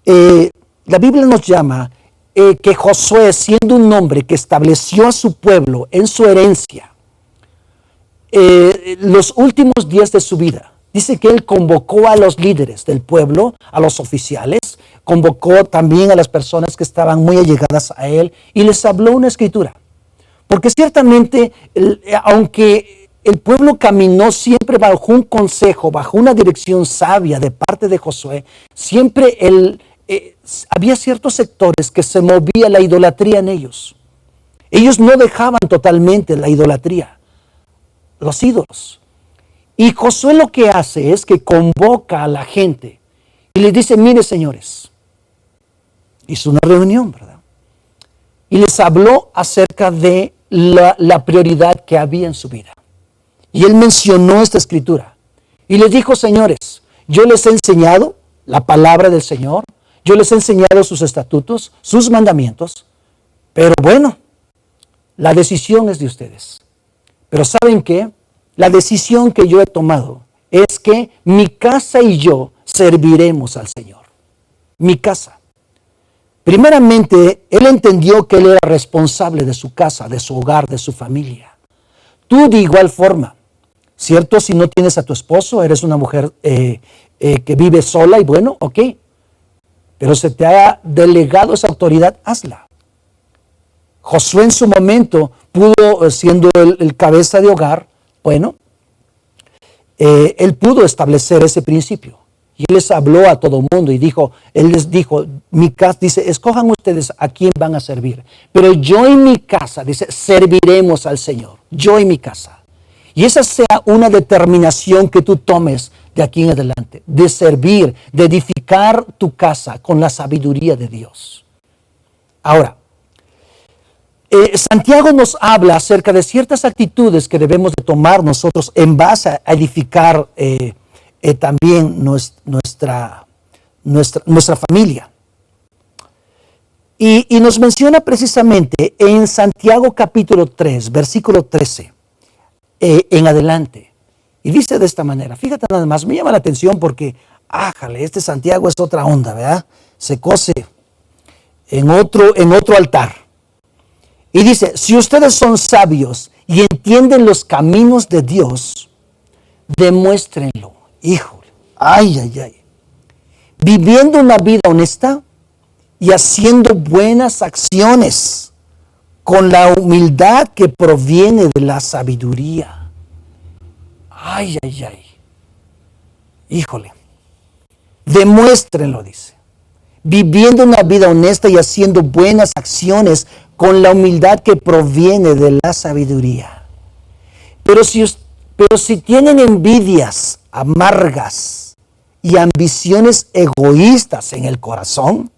D: La Biblia nos llama que Josué, siendo un hombre que estableció a su pueblo en su herencia, los últimos días de su vida, dice que él convocó a los líderes del pueblo, a los oficiales, convocó también a las personas que estaban muy allegadas a él y les habló una escritura. Porque ciertamente, aunque el pueblo caminó siempre bajo un consejo, bajo una dirección sabia de parte de Josué. Siempre había ciertos sectores que se movía la idolatría en ellos. Ellos no dejaban totalmente la idolatría, los ídolos. Y Josué lo que hace es que convoca a la gente y les dice, mire señores, hizo una reunión, ¿verdad? Y les habló acerca de la prioridad que había en su vida. Y él mencionó esta escritura. Y les dijo, señores, yo les he enseñado la palabra del Señor, yo les he enseñado sus estatutos, sus mandamientos, pero bueno, la decisión es de ustedes. Pero ¿saben qué? La decisión que yo he tomado es que mi casa y yo serviremos al Señor. Mi casa. Primeramente, él entendió que él era responsable de su casa, de su hogar, de su familia. Tú de igual forma, ¿cierto? Si no tienes a tu esposo, eres una mujer que vive sola y bueno, ok. Pero se te ha delegado esa autoridad, hazla. Josué en su momento pudo, siendo el cabeza de hogar, bueno, él pudo establecer ese principio. Y él les habló a todo mundo y él les dijo, mi casa, dice, escojan ustedes a quién van a servir. Pero yo y mi casa, dice, serviremos al Señor. Yo y mi casa. Y esa sea una determinación que tú tomes de aquí en adelante. De servir, de edificar tu casa con la sabiduría de Dios. Ahora, Santiago nos habla acerca de ciertas actitudes que debemos de tomar nosotros en base a edificar también nuestra familia. Y nos menciona precisamente en Santiago capítulo 3, versículo 13, en adelante. Y dice de esta manera, fíjate nada más, me llama la atención porque, este Santiago es otra onda, ¿verdad? Se cose en otro altar. Y dice, si ustedes son sabios y entienden los caminos de Dios, demuéstrenlo. Híjole, viviendo una vida honesta y haciendo buenas acciones con la humildad que proviene de la sabiduría. Híjole, demuéstrenlo, dice. Viviendo una vida honesta y haciendo buenas acciones con la humildad que proviene de la sabiduría. Pero si tienen envidias amargas y ambiciones egoístas en el corazón,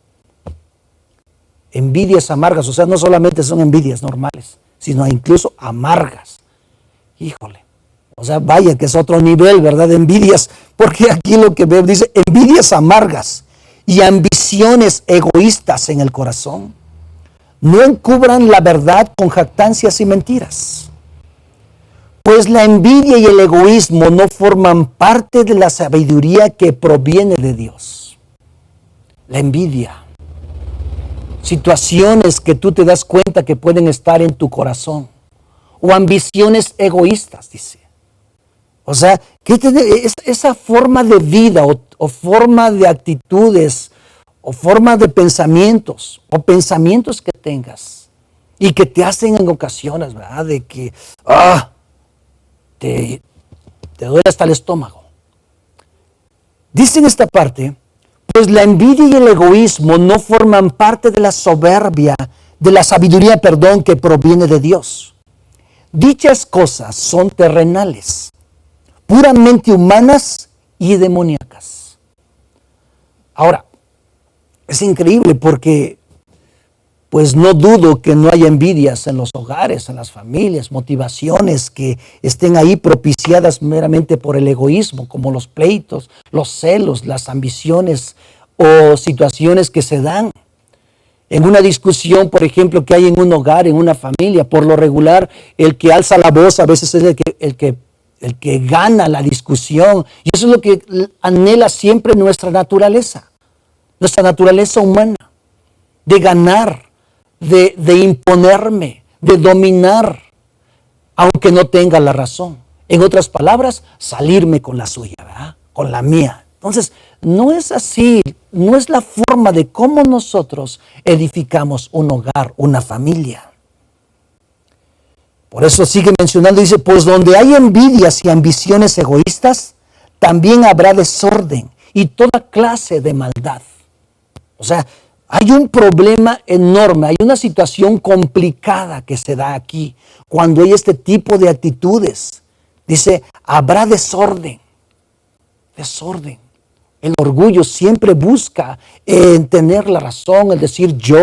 D: envidias amargas, o sea, no solamente son envidias normales, sino incluso amargas. Híjole, o sea, vaya que es otro nivel, ¿verdad? De envidias, porque aquí lo que veo dice envidias amargas y ambiciones egoístas en el corazón. No encubran la verdad con jactancias y mentiras. Pues la envidia y el egoísmo no forman parte de la sabiduría que proviene de Dios. La envidia. Situaciones que tú te das cuenta que pueden estar en tu corazón. O ambiciones egoístas, dice. O sea, esa forma de vida o forma de actitudes o forma de pensamientos o pensamientos que tengas y que te hacen en ocasiones, ¿verdad? De que te duele hasta el estómago. Dice en esta parte, pues la envidia y el egoísmo no forman parte de la sabiduría, que proviene de Dios. Dichas cosas son terrenales, puramente humanas y demoníacas. Ahora, es increíble porque pues no dudo que no haya envidias en los hogares, en las familias, motivaciones que estén ahí propiciadas meramente por el egoísmo, como los pleitos, los celos, las ambiciones o situaciones que se dan. En una discusión, por ejemplo, que hay en un hogar, en una familia, por lo regular, el que alza la voz a veces es el que gana la discusión. Y eso es lo que anhela siempre nuestra naturaleza humana, de ganar, de imponerme, de dominar, aunque no tenga la razón. En otras palabras, salirme con la suya, ¿verdad? Con la mía. Entonces, no es así, no es la forma de cómo nosotros edificamos un hogar, una familia. Por eso sigue mencionando, dice, pues donde hay envidias y ambiciones egoístas, también habrá desorden y toda clase de maldad. O sea, hay un problema enorme, hay una situación complicada que se da aquí cuando hay este tipo de actitudes. Dice, habrá desorden. Desorden. El orgullo siempre busca tener la razón, el decir yo,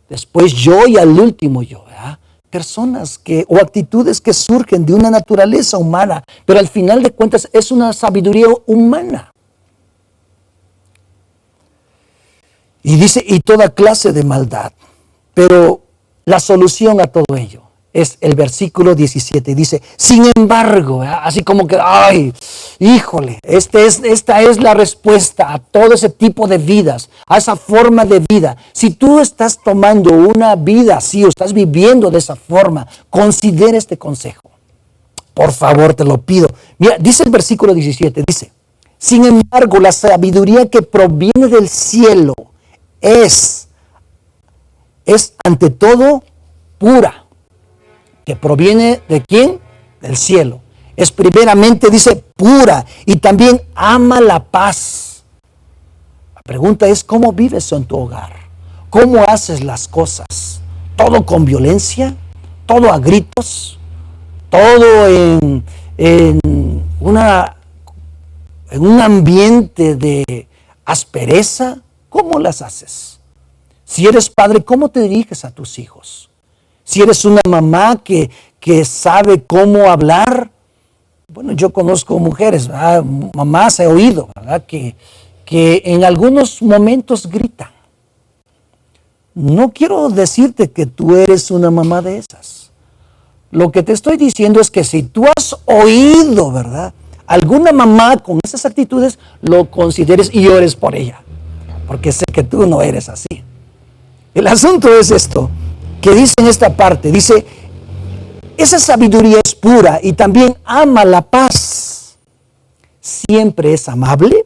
D: después yo y al último yo. ¿Verdad? Personas o actitudes que surgen de una naturaleza humana, pero al final de cuentas es una sabiduría humana. Y dice, y toda clase de maldad. Pero la solución a todo ello es el versículo 17. Dice, sin embargo, así como que, ay, híjole, esta es la respuesta a todo ese tipo de vidas, a esa forma de vida. Si tú estás tomando una vida así o estás viviendo de esa forma, considera este consejo. Por favor, te lo pido. Mira, dice el versículo 17, dice, sin embargo, la sabiduría que proviene del cielo es ante todo pura. ¿Que proviene de quién? Del cielo. Es primeramente, dice, pura y también ama la paz. La pregunta es, ¿cómo vives en tu hogar? ¿Cómo haces las cosas? ¿Todo con violencia? ¿Todo a gritos? ¿Todo en un ambiente de aspereza? ¿Cómo las haces? Si eres padre, ¿cómo te diriges a tus hijos? Si eres una mamá que sabe cómo hablar, bueno, yo conozco mujeres, ¿verdad? Mamás he oído, ¿verdad? Que en algunos momentos gritan. No quiero decirte que tú eres una mamá de esas. Lo que te estoy diciendo es que si tú has oído, ¿verdad?, alguna mamá con esas actitudes, lo consideres y ores por ella, porque sé que tú no eres así. El asunto es esto, que dice en esta parte, dice, esa sabiduría es pura y también ama la paz. Siempre es amable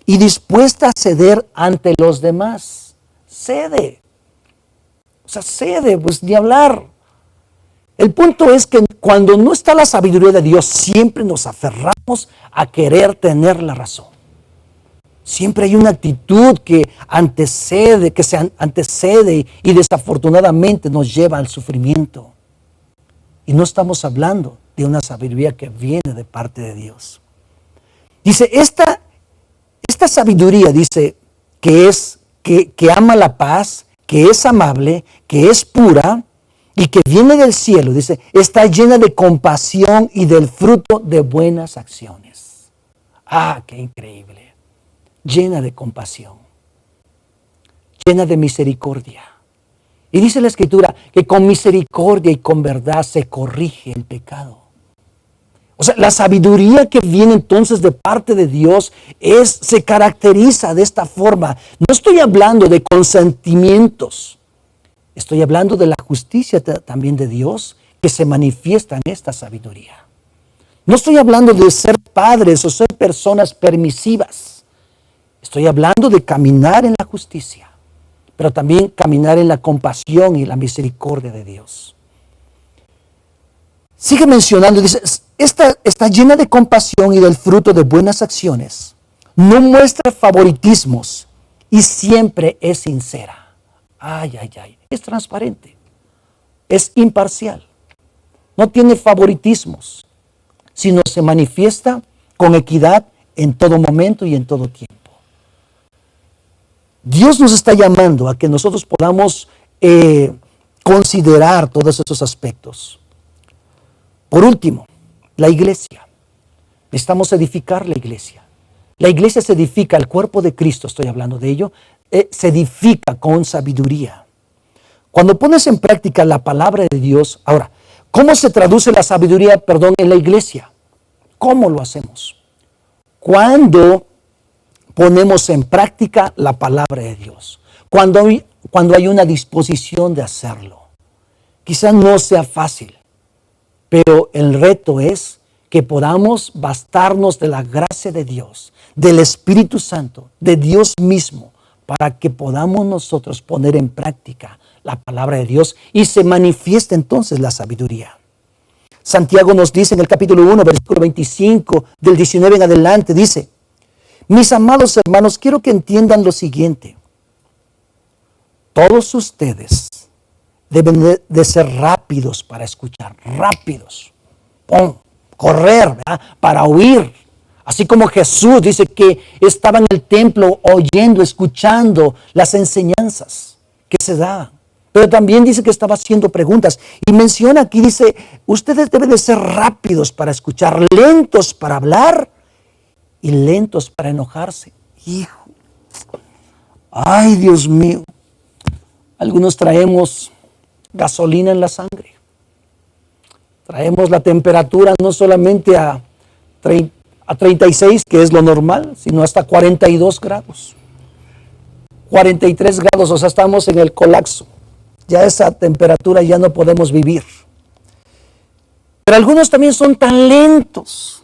D: y dispuesta a ceder ante los demás. Cede. O sea, cede, pues ni hablar. El punto es que cuando no está la sabiduría de Dios, siempre nos aferramos a querer tener la razón. Siempre hay una actitud que se antecede y desafortunadamente nos lleva al sufrimiento. Y no estamos hablando de una sabiduría que viene de parte de Dios. Dice, esta sabiduría dice que ama la paz, que es amable, que es pura y que viene del cielo. Dice, está llena de compasión y del fruto de buenas acciones. Ah, qué increíble. Llena de compasión, llena de misericordia. Y dice la Escritura que con misericordia y con verdad se corrige el pecado. O sea, la sabiduría que viene entonces de parte de Dios se caracteriza de esta forma. No estoy hablando de consentimientos, estoy hablando de la justicia también de Dios que se manifiesta en esta sabiduría. No estoy hablando de ser padres o ser personas permisivas. Estoy hablando de caminar en la justicia, pero también caminar en la compasión y la misericordia de Dios. Sigue mencionando, dice, está llena de compasión y del fruto de buenas acciones. No muestra favoritismos y siempre es sincera. Ay, ay, ay. Es transparente. Es imparcial. No tiene favoritismos, sino se manifiesta con equidad en todo momento y en todo tiempo. Dios nos está llamando a que nosotros podamos considerar todos esos aspectos. Por último, la iglesia. Necesitamos edificar la iglesia. La iglesia se edifica, el cuerpo de Cristo, estoy hablando de ello, se edifica con sabiduría. Cuando pones en práctica la palabra de Dios, ahora, ¿cómo se traduce la sabiduría, en la iglesia? ¿Cómo lo hacemos? Cuando ponemos en práctica la palabra de Dios. Cuando hay una disposición de hacerlo. Quizás no sea fácil, pero el reto es que podamos bastarnos de la gracia de Dios, del Espíritu Santo, de Dios mismo, para que podamos nosotros poner en práctica la palabra de Dios y se manifieste entonces la sabiduría. Santiago nos dice en el capítulo 1, versículo 25, del 19 en adelante, dice: mis amados hermanos, quiero que entiendan lo siguiente. Todos ustedes deben de ser rápidos para escuchar, rápidos. Correr, ¿verdad? Para oír. Así como Jesús dice que estaba en el templo oyendo, escuchando las enseñanzas que se daban. Pero también dice que estaba haciendo preguntas. Y menciona aquí, dice, ustedes deben de ser rápidos para escuchar, lentos para hablar y lentos para enojarse. Hijo. Ay, Dios mío. Algunos traemos gasolina en la sangre. Traemos la temperatura no solamente a 36, que es lo normal, sino hasta 42 grados. 43 grados, o sea, estamos en el colapso. Ya esa temperatura ya no podemos vivir. Pero algunos también son tan lentos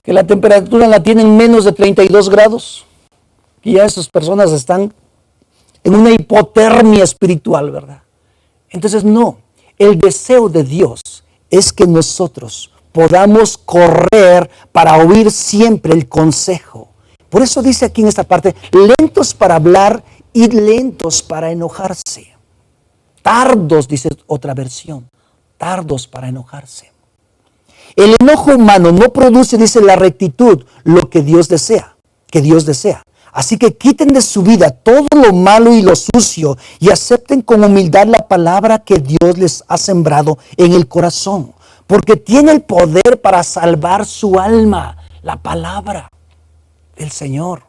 D: que la temperatura la tienen menos de 32 grados. Y ya esas personas están en una hipotermia espiritual, ¿verdad? Entonces no, el deseo de Dios es que nosotros podamos correr para oír siempre el consejo. Por eso dice aquí en esta parte, lentos para hablar y lentos para enojarse. Tardos, dice otra versión, tardos para enojarse. El enojo humano no produce, dice, la rectitud, lo que Dios desea, Así que quiten de su vida todo lo malo y lo sucio y acepten con humildad la palabra que Dios les ha sembrado en el corazón, porque tiene el poder para salvar su alma, la palabra del Señor.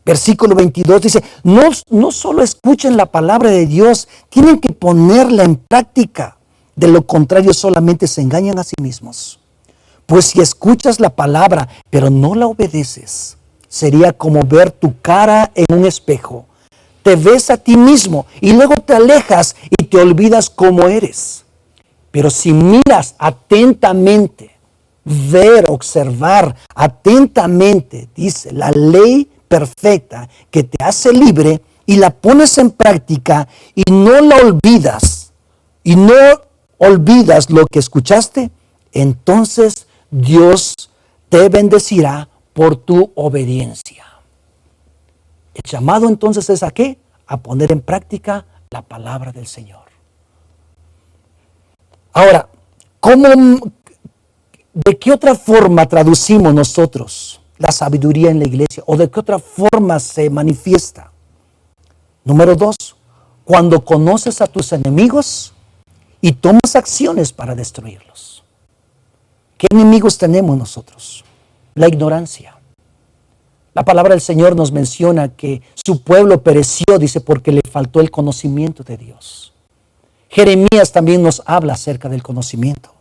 D: Versículo 22 dice, no solo escuchen la palabra de Dios, tienen que ponerla en práctica. De lo contrario, solamente se engañan a sí mismos. Pues si escuchas la palabra, pero no la obedeces, sería como ver tu cara en un espejo. Te ves a ti mismo y luego te alejas y te olvidas cómo eres. Pero si miras atentamente, observar atentamente, dice, la ley perfecta que te hace libre y la pones en práctica y no la olvidas, lo que escuchaste, entonces Dios te bendecirá por tu obediencia. El llamado entonces es ¿a qué? A poner en práctica la palabra del Señor. Ahora, ¿de qué otra forma traducimos nosotros la sabiduría en la iglesia? ¿O de qué otra forma se manifiesta? Número 2, cuando conoces a tus enemigos y tomas acciones para destruirlos. ¿Qué enemigos tenemos nosotros? La ignorancia. La palabra del Señor nos menciona que su pueblo pereció, dice, porque le faltó el conocimiento de Dios. Jeremías también nos habla acerca del conocimiento.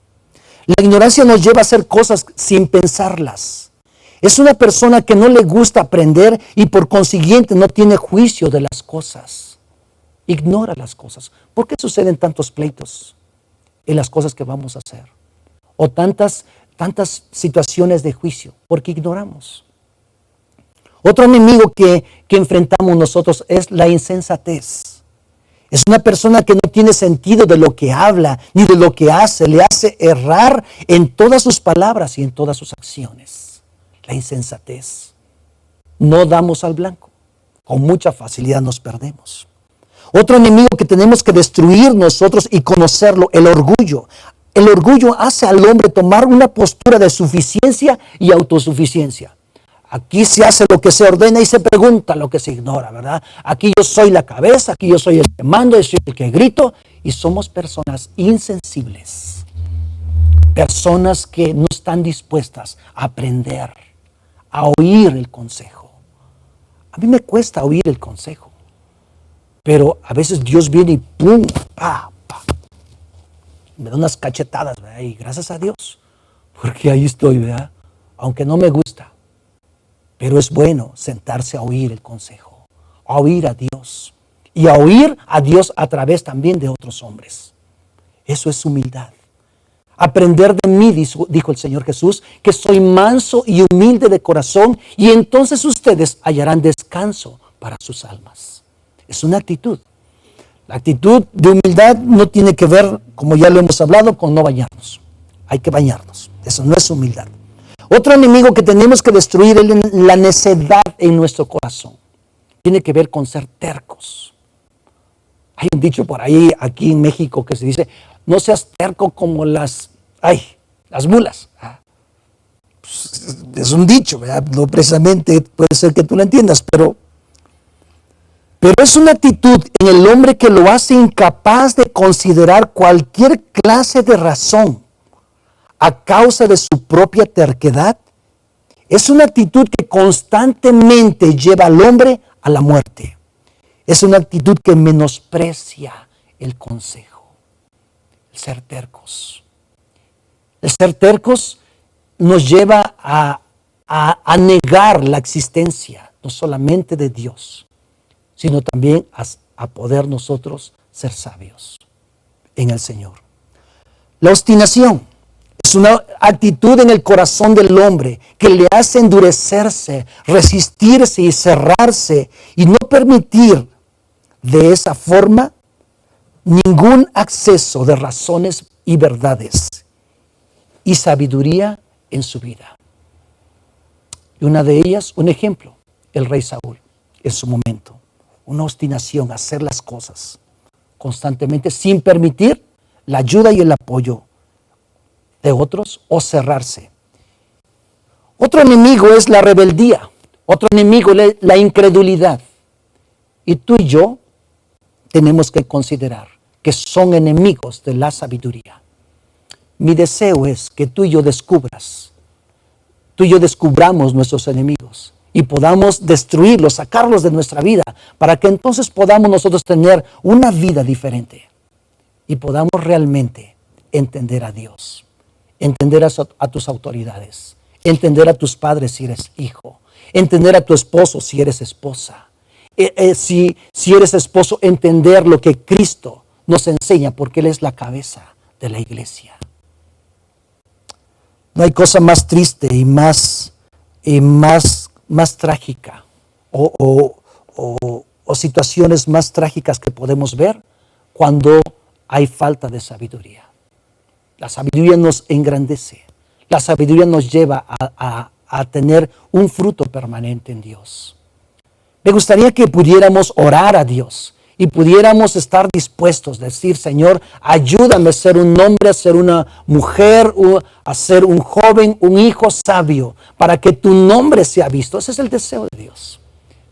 D: La ignorancia nos lleva a hacer cosas sin pensarlas. Es una persona que no le gusta aprender y por consiguiente no tiene juicio de las cosas. Ignora las cosas. ¿Por qué suceden tantos pleitos en las cosas que vamos a hacer? O tantas situaciones de juicio, porque ignoramos. Otro enemigo que enfrentamos nosotros es la insensatez. Es una persona que no tiene sentido de lo que habla ni de lo que hace. Le hace errar en todas sus palabras y en todas sus acciones. La insensatez. No damos al blanco. Con mucha facilidad nos perdemos. Otro enemigo que tenemos que destruir nosotros y conocerlo, el orgullo. El orgullo hace al hombre tomar una postura de suficiencia y autosuficiencia. Aquí se hace lo que se ordena y se pregunta lo que se ignora, ¿verdad? Aquí yo soy la cabeza, aquí yo soy el que mando, yo soy el que grito. Y somos personas insensibles. Personas que no están dispuestas a aprender, a oír el consejo. A mí me cuesta oír el consejo. Pero a veces Dios viene y ¡pum! ¡Pa! Me da unas cachetadas, ¿verdad? Y gracias a Dios, porque ahí estoy, ¿verdad? Aunque no me gusta. Pero es bueno sentarse a oír el consejo, a oír a Dios y a oír a Dios a través también de otros hombres. Eso es humildad. Aprender de mí, dijo el Señor Jesús, que soy manso y humilde de corazón, y entonces ustedes hallarán descanso para sus almas. Es una actitud. La actitud de humildad no tiene que ver, como ya lo hemos hablado, con no bañarnos. Hay que bañarnos. Eso no es humildad. Otro enemigo que tenemos que destruir es la necedad en nuestro corazón. Tiene que ver con ser tercos. Hay un dicho por ahí, aquí en México, que se dice, no seas terco como las mulas. Pues, es un dicho, ¿verdad? No precisamente puede ser que tú lo entiendas, pero es una actitud en el hombre que lo hace incapaz de considerar cualquier clase de razón a causa de su propia terquedad. Es una actitud que constantemente lleva al hombre a la muerte. Es una actitud que menosprecia el consejo. El ser tercos. El ser tercos nos lleva a negar la existencia, no solamente de Dios, sino también a poder nosotros ser sabios en el Señor. La obstinación es una actitud en el corazón del hombre que le hace endurecerse, resistirse y cerrarse y no permitir de esa forma ningún acceso de razones y verdades y sabiduría en su vida. Y una de ellas, un ejemplo, el rey Saúl en su momento. Una obstinación a hacer las cosas constantemente sin permitir la ayuda y el apoyo de otros o cerrarse. Otro enemigo es la rebeldía. Otro enemigo es la incredulidad. Y tú y yo tenemos que considerar que son enemigos de la sabiduría. Mi deseo es que tú y yo descubramos nuestros enemigos y podamos destruirlos, sacarlos de nuestra vida, para que entonces podamos nosotros tener una vida diferente y podamos realmente entender a Dios, entender a tus autoridades, entender a tus padres si eres hijo, entender a tu esposo si eres esposa. Si eres esposo, entender lo que Cristo nos enseña, porque Él es la cabeza de la iglesia. No hay cosa más triste y más trágica o situaciones más trágicas que podemos ver cuando hay falta de sabiduría. La sabiduría nos engrandece. La sabiduría nos lleva a tener un fruto permanente en Dios. Me gustaría que pudiéramos orar a Dios y pudiéramos estar dispuestos a decir, Señor, ayúdame a ser un hombre, a ser una mujer, a ser un joven, un hijo sabio, para que tu nombre sea visto. Ese es el deseo de Dios.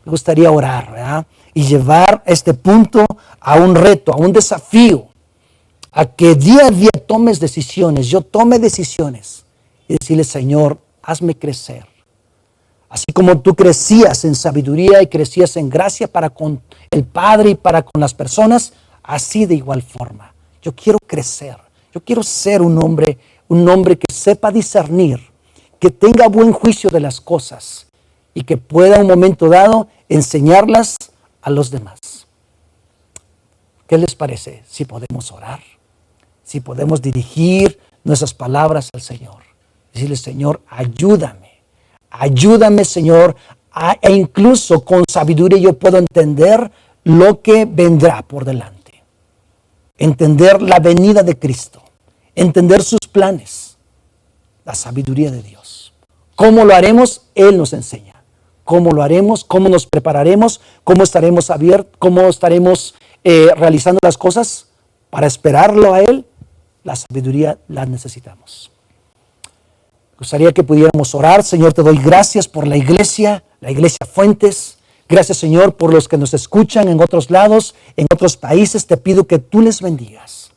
D: Me gustaría orar, ¿verdad? Y llevar este punto a un reto, a un desafío, a que día a día tomes decisiones, yo tome decisiones y decirle, Señor, hazme crecer. Así como tú crecías en sabiduría y crecías en gracia para con el Padre y para con las personas, así de igual forma. Yo quiero crecer, yo quiero ser un hombre que sepa discernir, que tenga buen juicio de las cosas y que pueda en un momento dado enseñarlas a los demás. ¿Qué les parece si podemos orar? Si podemos dirigir nuestras palabras al Señor. Decirle, Señor, ayúdame. Ayúdame, Señor, e incluso con sabiduría yo puedo entender lo que vendrá por delante. Entender la venida de Cristo. Entender sus planes. La sabiduría de Dios. ¿Cómo lo haremos? Él nos enseña. ¿Cómo lo haremos? ¿Cómo nos prepararemos? ¿Cómo estaremos abiertos? ¿Cómo estaremos realizando las cosas para esperarlo a Él? La sabiduría la necesitamos. Me gustaría que pudiéramos orar. Señor, te doy gracias por la iglesia Fuentes. Gracias, Señor, por los que nos escuchan en otros lados, en otros países. Te pido que tú les bendigas.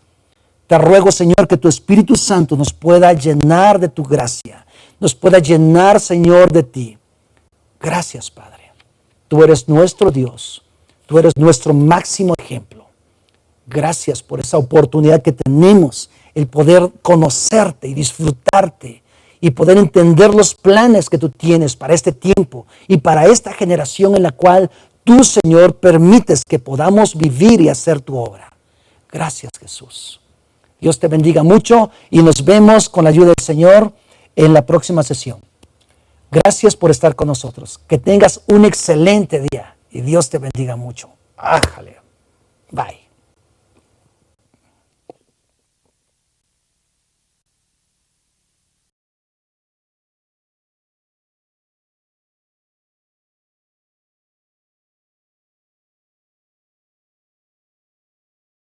D: Te ruego, Señor, que tu Espíritu Santo nos pueda llenar de tu gracia. Nos pueda llenar, Señor, de ti. Gracias, Padre. Tú eres nuestro Dios. Tú eres nuestro máximo ejemplo. Gracias por esa oportunidad que tenemos, el poder conocerte y disfrutarte y poder entender los planes que tú tienes para este tiempo y para esta generación en la cual tú, Señor, permites que podamos vivir y hacer tu obra. Gracias, Jesús. Dios te bendiga mucho y nos vemos con la ayuda del Señor en la próxima sesión. Gracias por estar con nosotros. Que tengas un excelente día y Dios te bendiga mucho. Ájale. Bye.